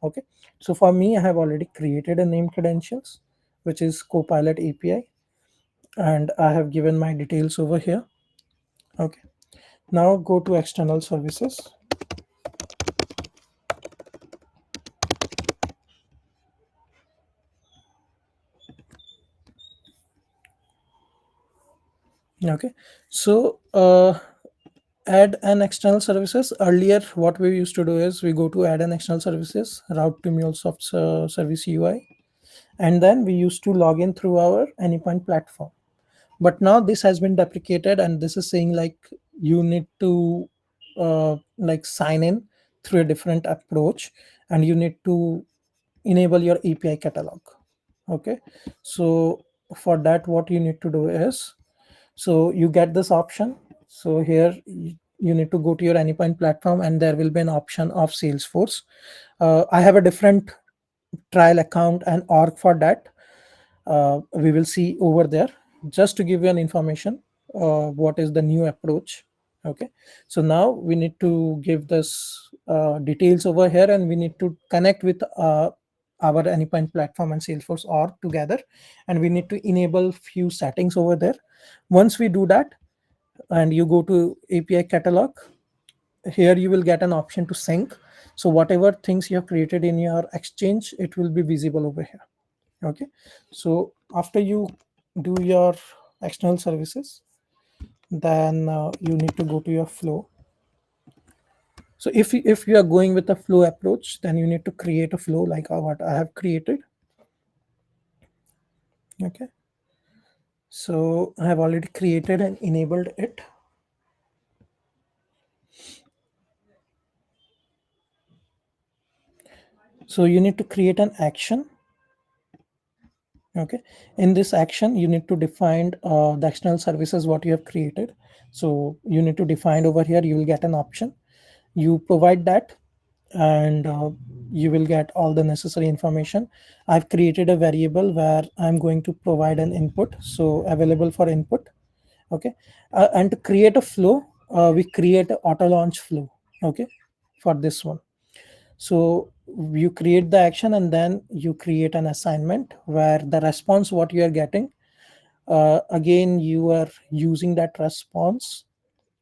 Okay, so for me, I have already created a name credentials, which is Copilot API, and I have given my details over here. Okay, now go to external services. Okay, so add an external services. Earlier what we used to do is we go to add an external services, route to MuleSoft service UI, and then we used to log in through our Anypoint platform. But now this has been deprecated, and this is saying like you need to like sign in through a different approach, and you need to enable your API catalog. Okay, so for that what you need to do is, so you get this option. So here you need to go to your Anypoint platform and there will be an option of Salesforce. I have a different trial account and org for that. We will see over there, just to give you an information what is the new approach. Okay, so now we need to give this details over here, and we need to connect with our Anypoint platform and Salesforce org together, and we need to enable few settings over there. Once we do that and you go to API catalog, here you will get an option to sync. So whatever things you have created in your exchange, it will be visible over here. Okay, so after you do your external services, then you need to go to your flow. So if you are going with a flow approach, then you need to create a flow like what I have created. Okay, so I have already created and enabled it. So you need to create an action. Okay, in this action you need to define the external services what you have created. So you need to define over here, you will get an option, you provide that, and you will get all the necessary information. I've created a variable where I'm going to provide an input, so available for input. Okay, and to create a flow, we create an auto launch flow. Okay, for this one, so you create the action and then you create an assignment where the response what you are getting, again you are using that response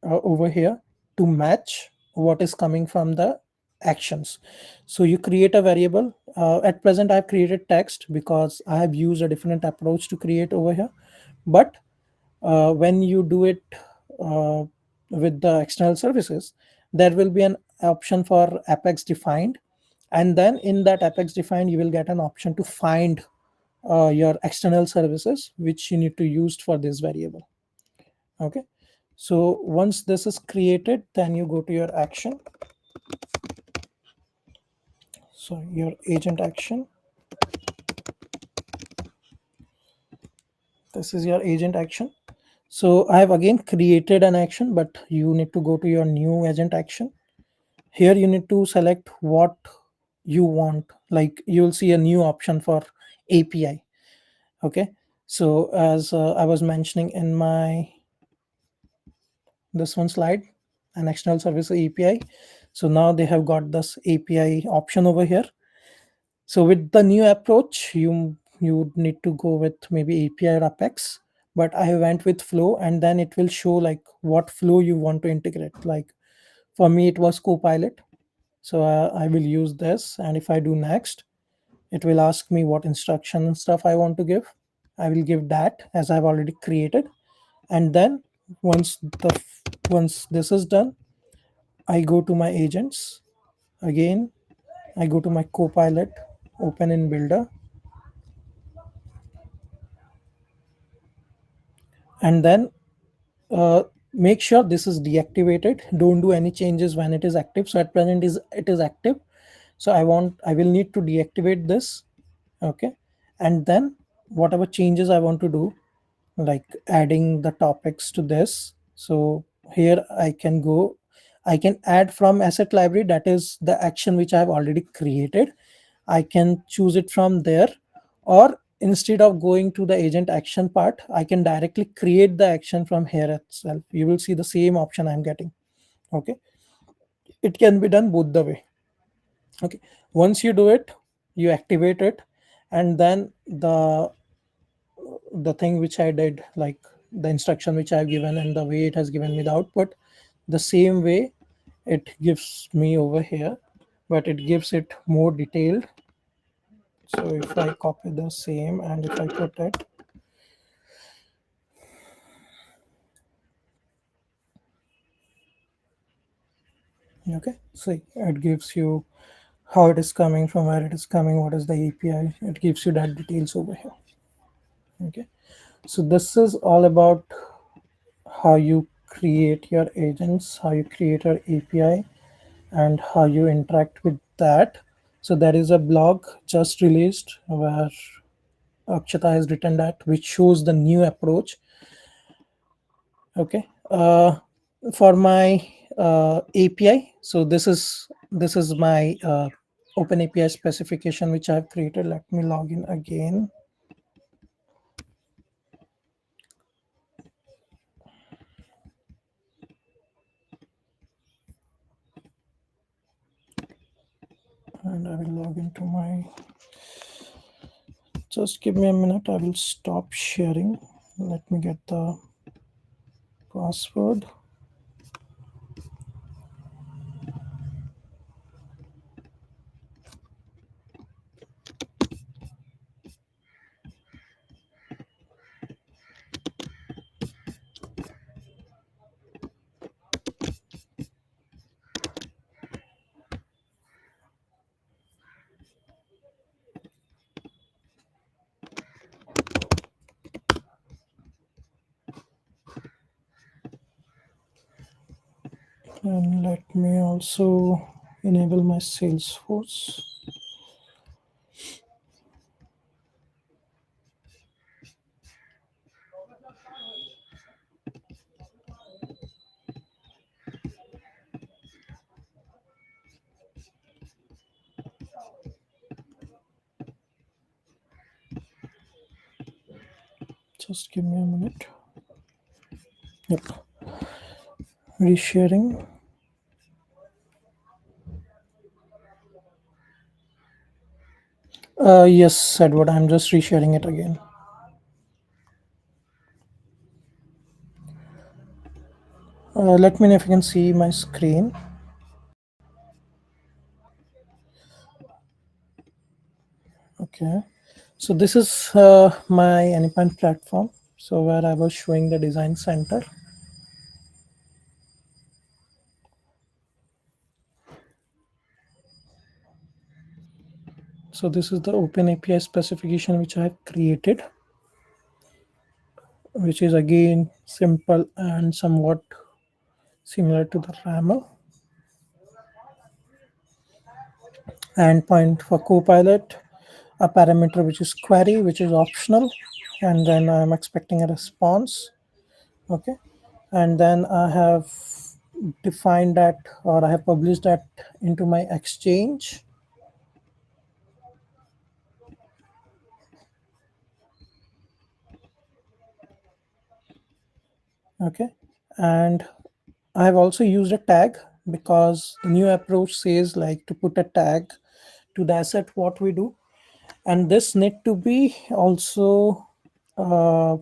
over here to match what is coming from the actions. So you create a variable. At present I've created text because I have used a different approach to create over here, but when you do it uh, with the external services, there will be an option for apex defined, and then in that apex defined you will get an option to find your external services which you need to use for this variable. Okay, so once this is created, then you go to your action, so your agent action. This is your agent action. So I have again created an action, but you need to go to your new agent action. Here you need to select what you want, like you'll see a new option for API. Okay, so as I was mentioning in my this one slide, an external service API, so now they have got this API option over here. So with the new approach, you would need to go with maybe API or Apex, but I went with flow, and then it will show like what flow you want to integrate. Like for me it was Copilot, so I will use this, and if I do next, it will ask me what instruction and stuff I want to give. I will give that as I've already created, and then once once this is done, I go to my agents again. I go to my Copilot, open in Builder, and then make sure this is deactivated. Don't do any changes when it is active. So at present it is active, so I will need to deactivate this. Okay, and then whatever changes I want to do, like adding the topics to this, so here I can add from asset library, that is the action which I have already created. I can choose it from there, or instead of going to the agent action part, I can directly create the action from here itself. You will see the same option I'm getting. Okay, it can be done both the way. Okay, once you do it, you activate it, and then the thing which I did, like the instruction which I've given and the way it has given me the output, the same way it gives me over here, but it gives it more detailed. So if I copy the same and if I put it, okay, see, it gives you how it is coming, from where it is coming, what is the API. It gives you that details over here. Okay, so this is all about how you create your agents, how you create your API, and how you interact with that. So there is a blog just released where Akshata has written that, which shows the new approach. Okay, for my API, so this is my Open API specification which I've created. Let me log in again. And I will log into my, just give me a minute, I will stop sharing. Let me get the password. And let me also enable my Salesforce. Just give me a minute. Yep. Resharing. Yes, Edward, I'm just resharing it again. Let me know if you can see my screen. Okay. So this is my Anypoint platform. So where I was showing the design center. So this is the Open API specification which I have created, which is again simple and somewhat similar to the rammer. Endpoint for Copilot, a parameter which is query, which is optional, and then I'm expecting a response. Okay, and then I have defined that, or I have published that into my exchange. Okay, and I have also used a tag because the new approach says like to put a tag to the asset what we do, and this need to be also uh,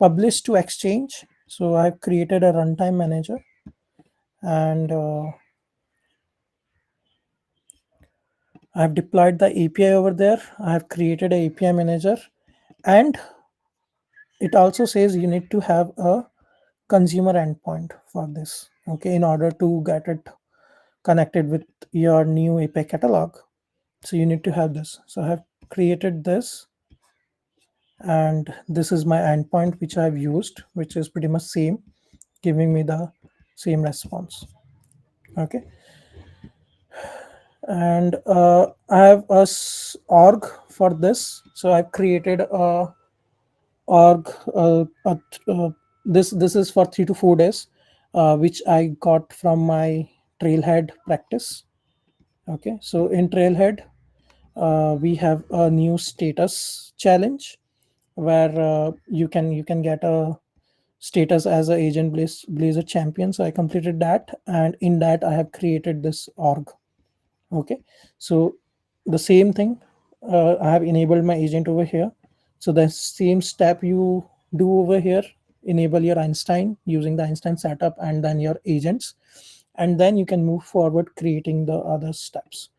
published to exchange. So I've created a runtime manager, and I've deployed the API over there. I have created a API manager, and it also says you need to have a consumer endpoint for this. Okay, in order to get it connected with your new API catalog. So you need to have this. So I have created this, and this is my endpoint which I've used, which is pretty much same, giving me the same response. Okay, and I have a org for this. So I've created a org. This is for 3 to 4 days, which I got from my Trailhead practice. Okay, so in Trailhead, we have a new status challenge where you can get a status as a agent blazer champion. So I completed that, and in that I have created this org. Okay, so the same thing, I have enabled my agent over here. So the same step you do over here, enable your Einstein using the Einstein setup and then your agents, and then you can move forward creating the other steps.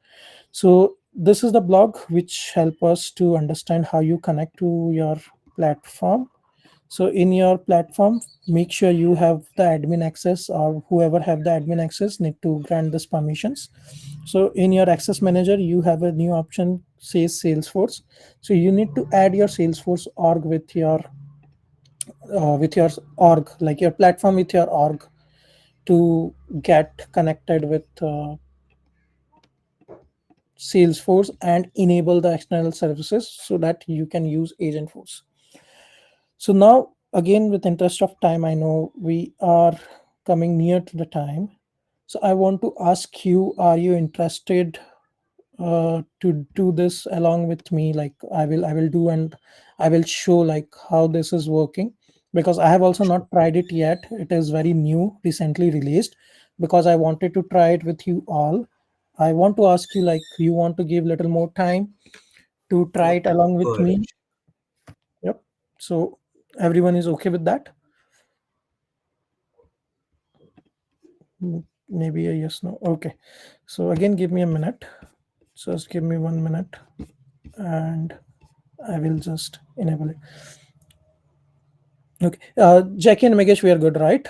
So this is the blog which help us to understand how you connect to your platform. So in your platform, make sure you have the admin access, or whoever have the admin access need to grant this permissions. So in your access manager, you have a new option says Salesforce. So you need to add your Salesforce org with your org, like your platform with your org, to get connected with Salesforce and enable the external services so that you can use Agentforce. So now, again, with interest of time, I know we are coming near to the time. So I want to ask you: are you interested to do this along with me? Like I will do, and I will show like how this is working, because I have also not tried it yet. It is very new, recently released. Because I wanted to try it with you all, I want to ask you, like, you want to give little more time to try it along with Go ahead. me? Yep. So everyone is okay with that? Maybe a yes, no. Okay. So again, give me a minute. Just give me 1 minute, and I will just enable it. Okay. Jackie and Megesh, we are good, right?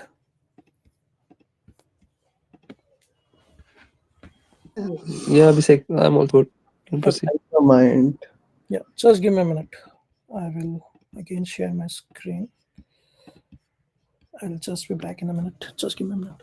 Yeah, Abhishek, I'm all good. Can Okay. proceed. Never mind. Yeah. Just give me a minute. I will again share my screen. I'll just be back in a minute. Just give me a minute.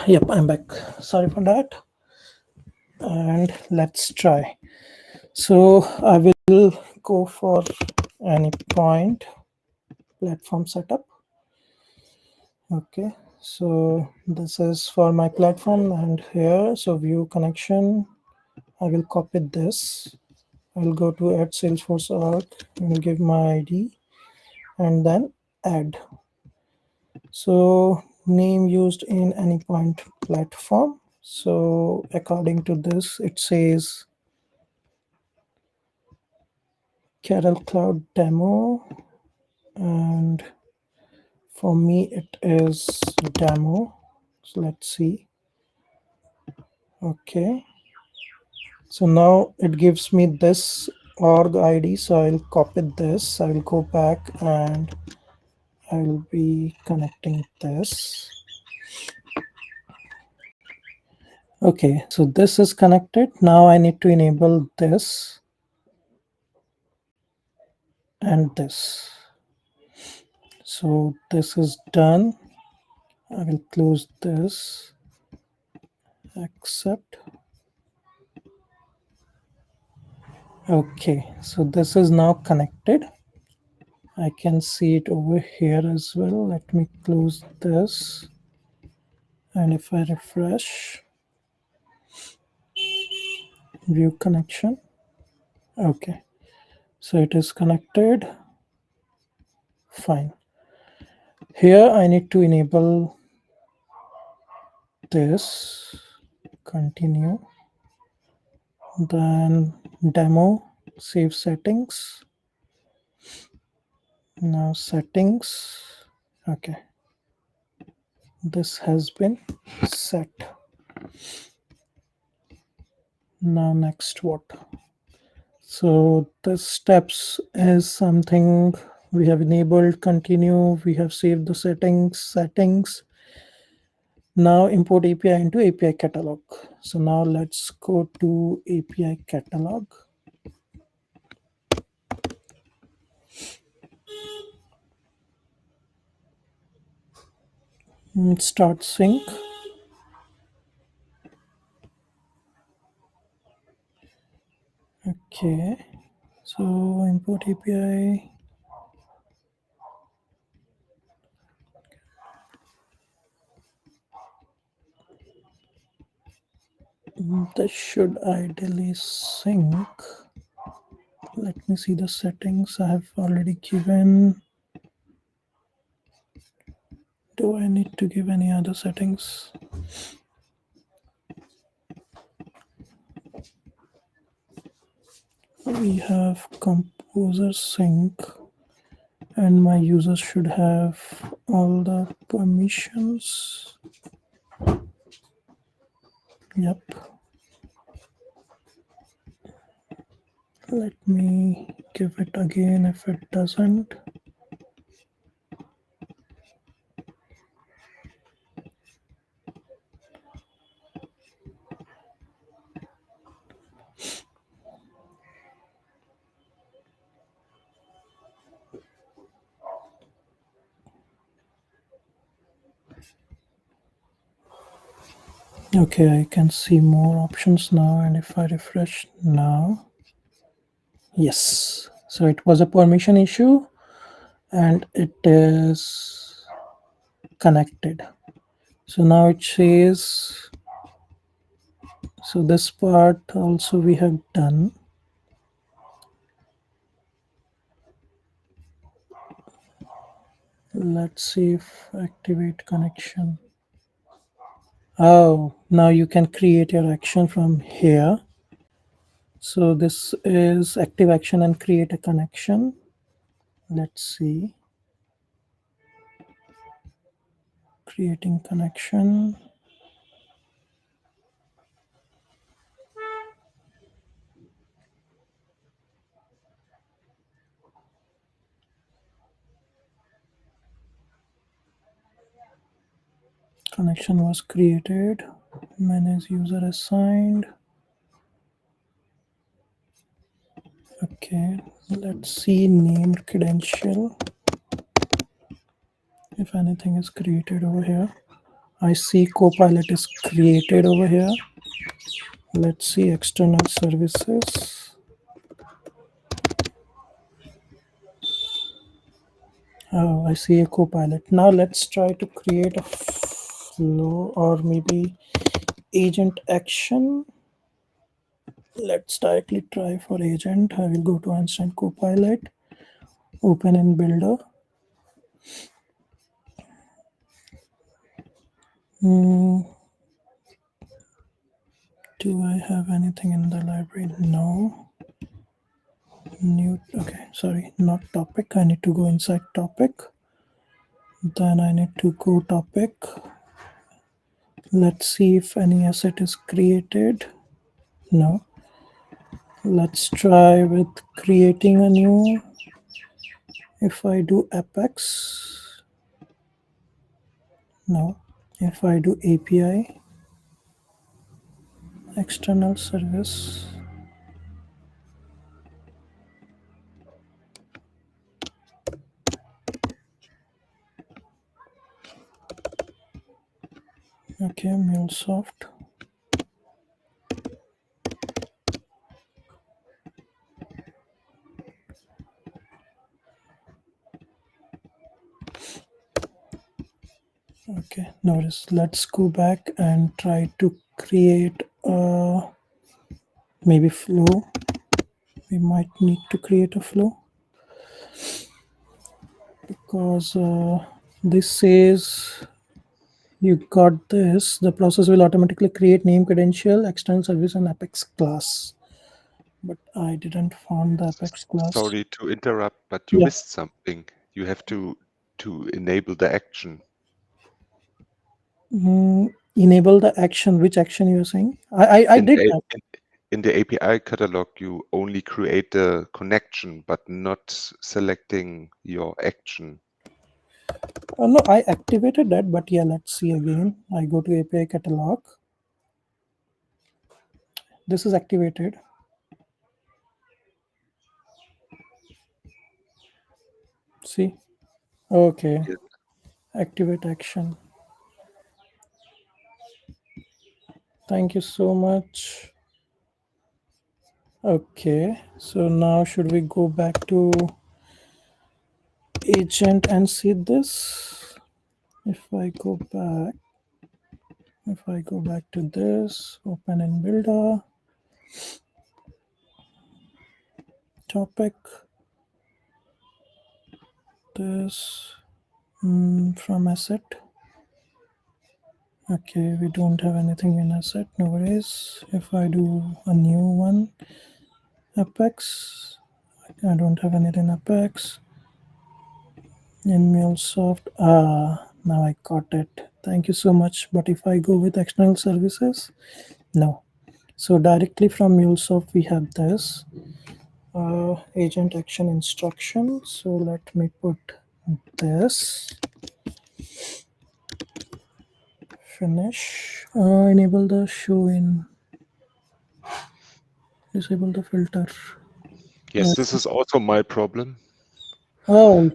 Yep, I'm back. Sorry for that. And let's try. So I will go for any point platform setup. Okay, so this is for my platform, and here, so view connection, I will copy this. I will go to add Salesforce org and give my ID and then add. So name used in any point platform. So according to this, it says Carol Cloud demo, and for me it is demo. So let's see. Okay, so now it gives me this org ID, so I'll copy this. I will go back and I will be connecting this. Okay, so this is connected. Now I need to enable this and this. So this is done. I will close this, accept. Okay, so this is now connected. I can see it over here as well. Let me close this. And if I refresh, view connection. Okay, so it is connected. Fine. Here I need to enable this, continue, then demo, save settings. Now settings. Okay, this has been set. Now next what? So the steps is something we have enabled, continue, we have saved the settings. Now import API into API catalog. So now let's go to API catalog. Start sync. Okay, so import API. This should ideally sync. Let me see the settings I have already given. Do I need to give any other settings? We have composer sync, and my users should have all the permissions. Yep. Let me give it again if it doesn't. Okay, I can see more options now, and if I refresh now, yes. So it was a permission issue and it is connected. So now it says, so this part also we have done. Let's see if activate connection. Oh, now you can create your action from here. So this is active action and create a connection. Let's see. Creating connection. Connection was created. Manage user assigned. Okay, let's see named credential. If anything is created over here. I see Copilot is created over here. Let's see external services. Oh, I see a Copilot. Now let's try to create a flow or maybe agent action. Let's directly try for agent. I will go to Einstein Copilot, open in Builder. Do I have anything in the library? No. New, okay, sorry, not topic. I need to go inside topic. Then I need to go topic. Let's see if any asset is created. No. Let's try with creating a new. If I do Apex, no. If I do API, external service, okay, MuleSoft. Okay, notice. Let's go back and try to create a maybe flow. We might need to create a flow because this says you got this. The process will automatically create name, credential, external service, and Apex class. But I didn't find the Apex class. Sorry to interrupt, but you Yeah. missed something. You have to enable the action. Enable the action. Which action you're saying? I In did the, that. in the API catalog, you only create the connection, but not selecting your action. No, I activated that, but yeah, let's see again. I go to API catalog. This is activated. See? Okay. Yes. Activate action. Thank you so much. Okay, so now should we go back to agent and see this? If I go back to this, open in Builder, topic, this from asset. Okay, we don't have anything in asset, no worries. If I do a new one, Apex, I don't have anything Apex. In MuleSoft, now I got it. Thank you so much. But if I go with external services, no. So directly from MuleSoft, we have this agent action instruction. So let me put this. Finish. Enable the show in. Disable the filter. Yes, this is also my problem. Oh.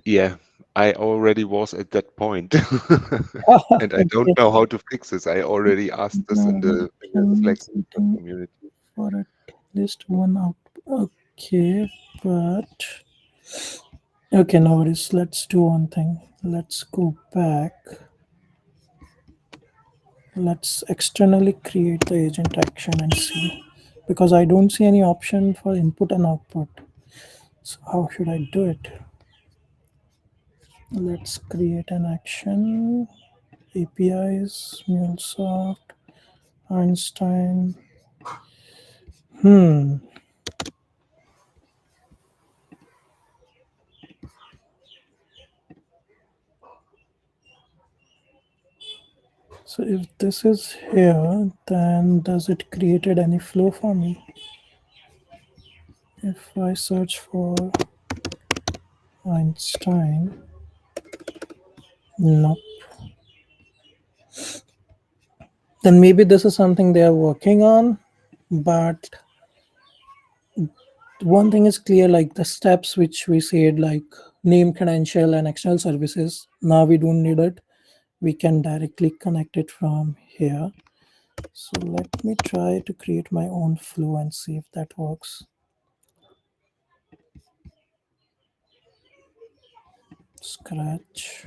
Yeah, I already was at that point. And I don't Okay. know how to fix this. I already asked this in the Slack community. For at least one out. Okay, but okay, no worries. Let's do one thing. Let's go back. Let's externally create the agent action and see, because I don't see any option for input and output. So how should I do it? Let's create an action. APIs, MuleSoft, Einstein. Hmm. So if this is here, then does it created any flow for me? If I search for Einstein, no. Then maybe this is something they are working on, but one thing is clear, like the steps which we said, like name, credential, and external services, now we don't need it. We can directly connect it from here. So let me try to create my own flow and see if that works. Scratch,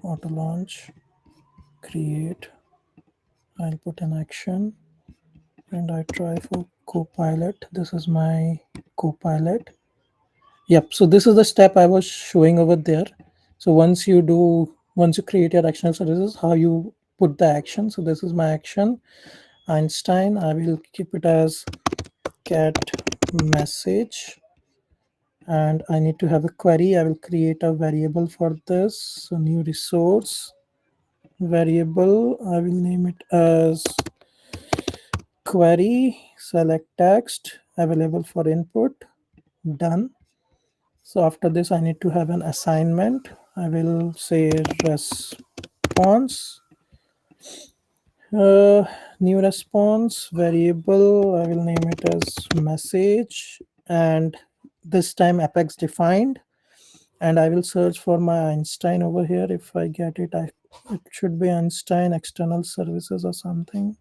auto launch, create. I'll put an action and I try for Copilot. This is my Copilot. Yep. So this is the step I was showing over there. So once you create your actionable services, how you put the action. So this is my action. Einstein, I will keep it as get message, and I need to have a query. I will create a variable for this. So new resource variable, I will name it as query, select text available for input, done. So after this, I need to have an assignment. I will say response, new response variable. I will name it as message, and this time apex defined. And I will search for my Einstein over here. If I get it, it should be Einstein external services or something.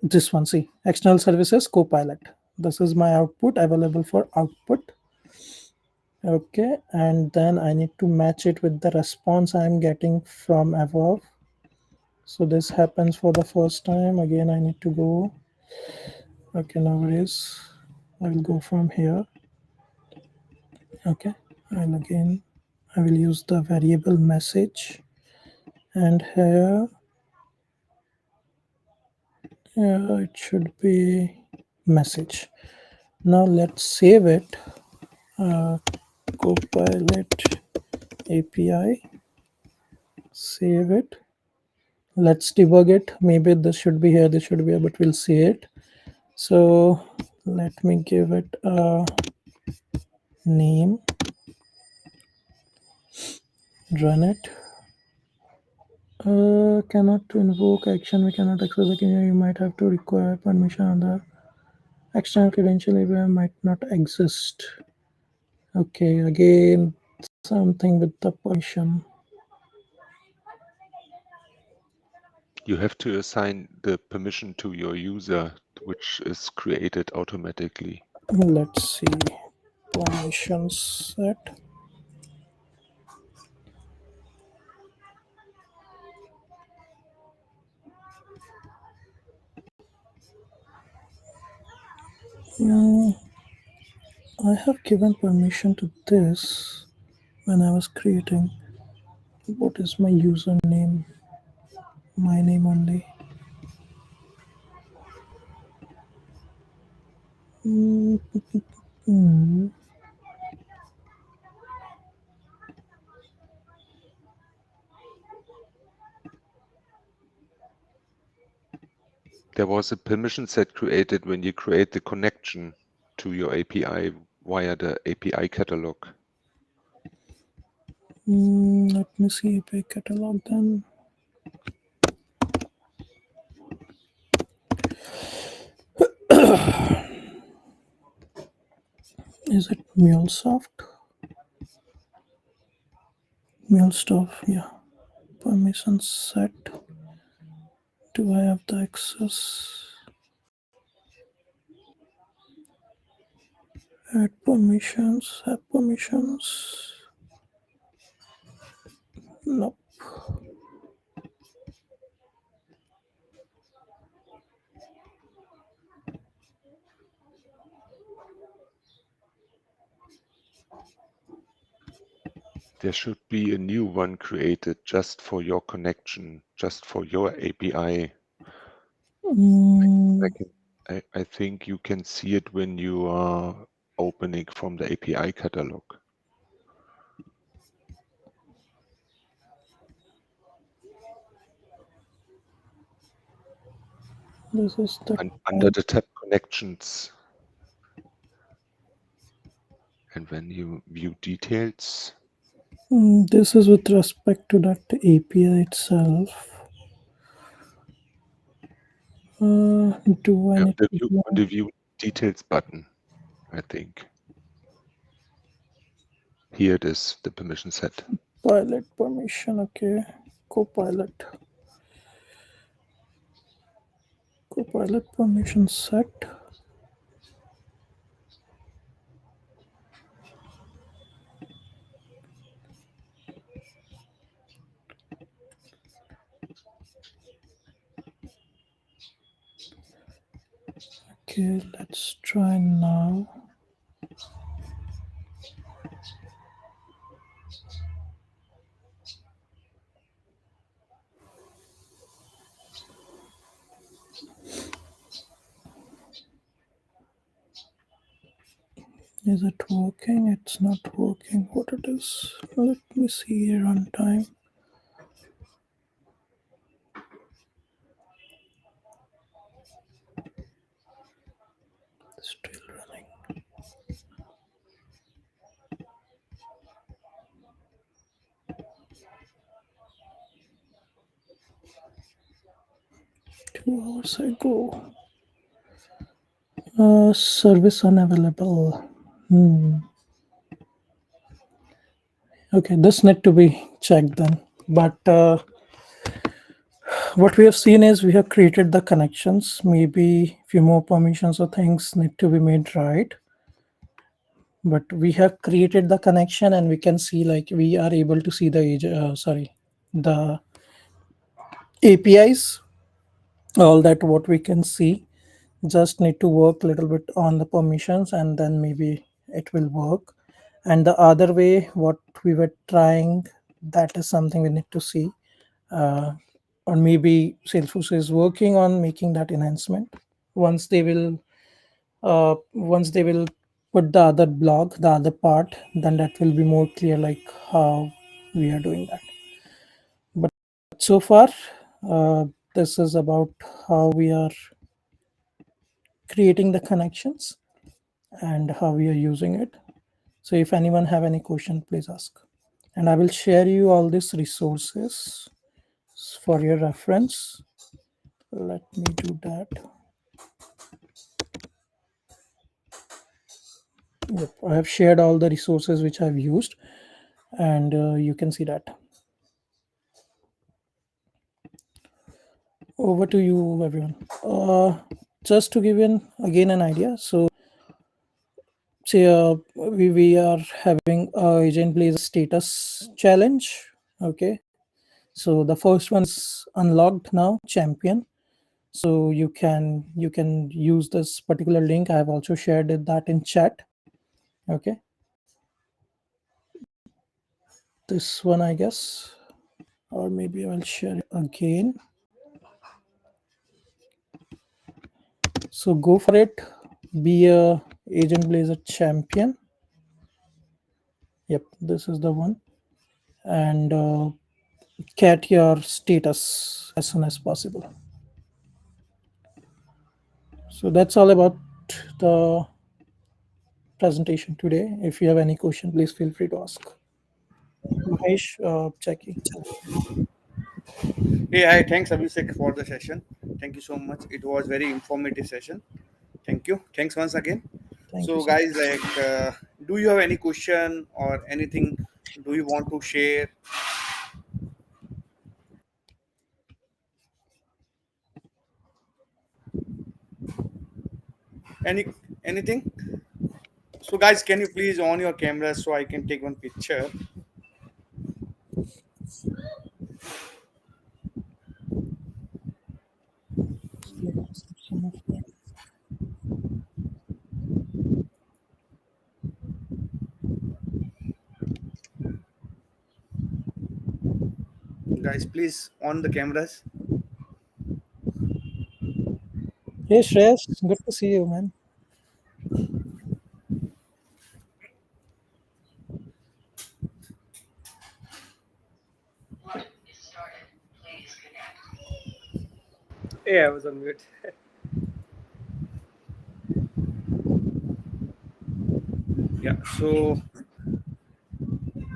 This one, see, external services Copilot. This is my output available for output. Okay, and then I need to match it with the response I'm getting from above. So this happens for the first time. Again, I need to go. Okay, now it is. I will go from here. Okay, and again, I will use the variable message, and here it should be message. Now let's save it. Copilot API, save it. Let's debug it. Maybe this should be here, this should be here, but we'll see it. So let me give it a name, run it. Cannot to invoke action, we cannot access the key. You might have to require permission on the external credential API might not exist. Okay, again, something with the permission. You have to assign the permission to your user, which is created automatically. Let's see, permissions set. I have given permission to this when I was creating. What is my username? My name only. There was a permission set created when you create the connection to your API via the API catalog. Let me see API catalog then. Is it MuleSoft? MuleSoft, yeah. Permission set. Do I have the access? Add permissions, have permissions. Nope. There should be a new one created just for your connection, just for your API. Mm, Second. I think you can see it when you are opening from the API catalog. This is the Under the tab connections. And when you view details, this is with respect to that API itself. Do I need to on the view details button, I think. Here it is, the permission set. pilot permission? Okay, copilot. Copilot permission set. Okay, let's try now. Is it working? It's not working. What it is? Let me see here on time. Still running. Two hours ago. Service unavailable. Okay, this need to be checked then. But what we have seen is we have created the connections. Maybe few more permissions or things need to be made right. But we have created the connection, and we can see like we are able to see the the APIs. All that what we can see. Just need to work a little bit on the permissions, and then maybe it will work. And the other way what we were trying, that is something we need to see, or maybe Salesforce is working on making that enhancement. Once they will put the other block, the other part, then that will be more clear like how we are doing that. But so far this is about how we are creating the connections and how we are using it. So if anyone have any question, please ask. And I will share you all these resources for your reference. Let me do that. Yep, I have shared all the resources which I've used, and you can see that. Over to you, everyone. Just to give you again an idea. So say we are having agent blaze status challenge. Okay, so the first one is unlocked now, champion. So you can use this particular link. I have also shared that in chat. Okay, this one I guess, or maybe I'll share it again. So go for it. Be a agent blazer champion. Yep, this is the one. And get your status as soon as possible. So that's all about the presentation today. If you have any question, please feel free to ask. Mahesh, Jackie. Hey, hi, thanks Abhishek for the session. Thank you so much. It was very informative session. Thank you. Thanks once again. Thank you So, so much. guys, do you have any question or anything? Do you want to share? Any anything? So, guys, can you please on your camera so I can take one picture? Some of that. Guys, please on the cameras. Hey Shreyas, good to see you, man. Yeah, I was on mute. Yeah. So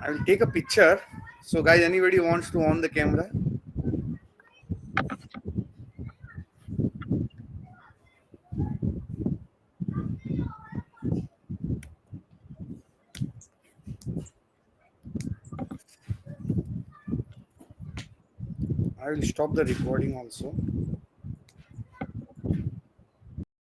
I will take a picture. So guys, anybody wants to on the camera? I will stop the recording also.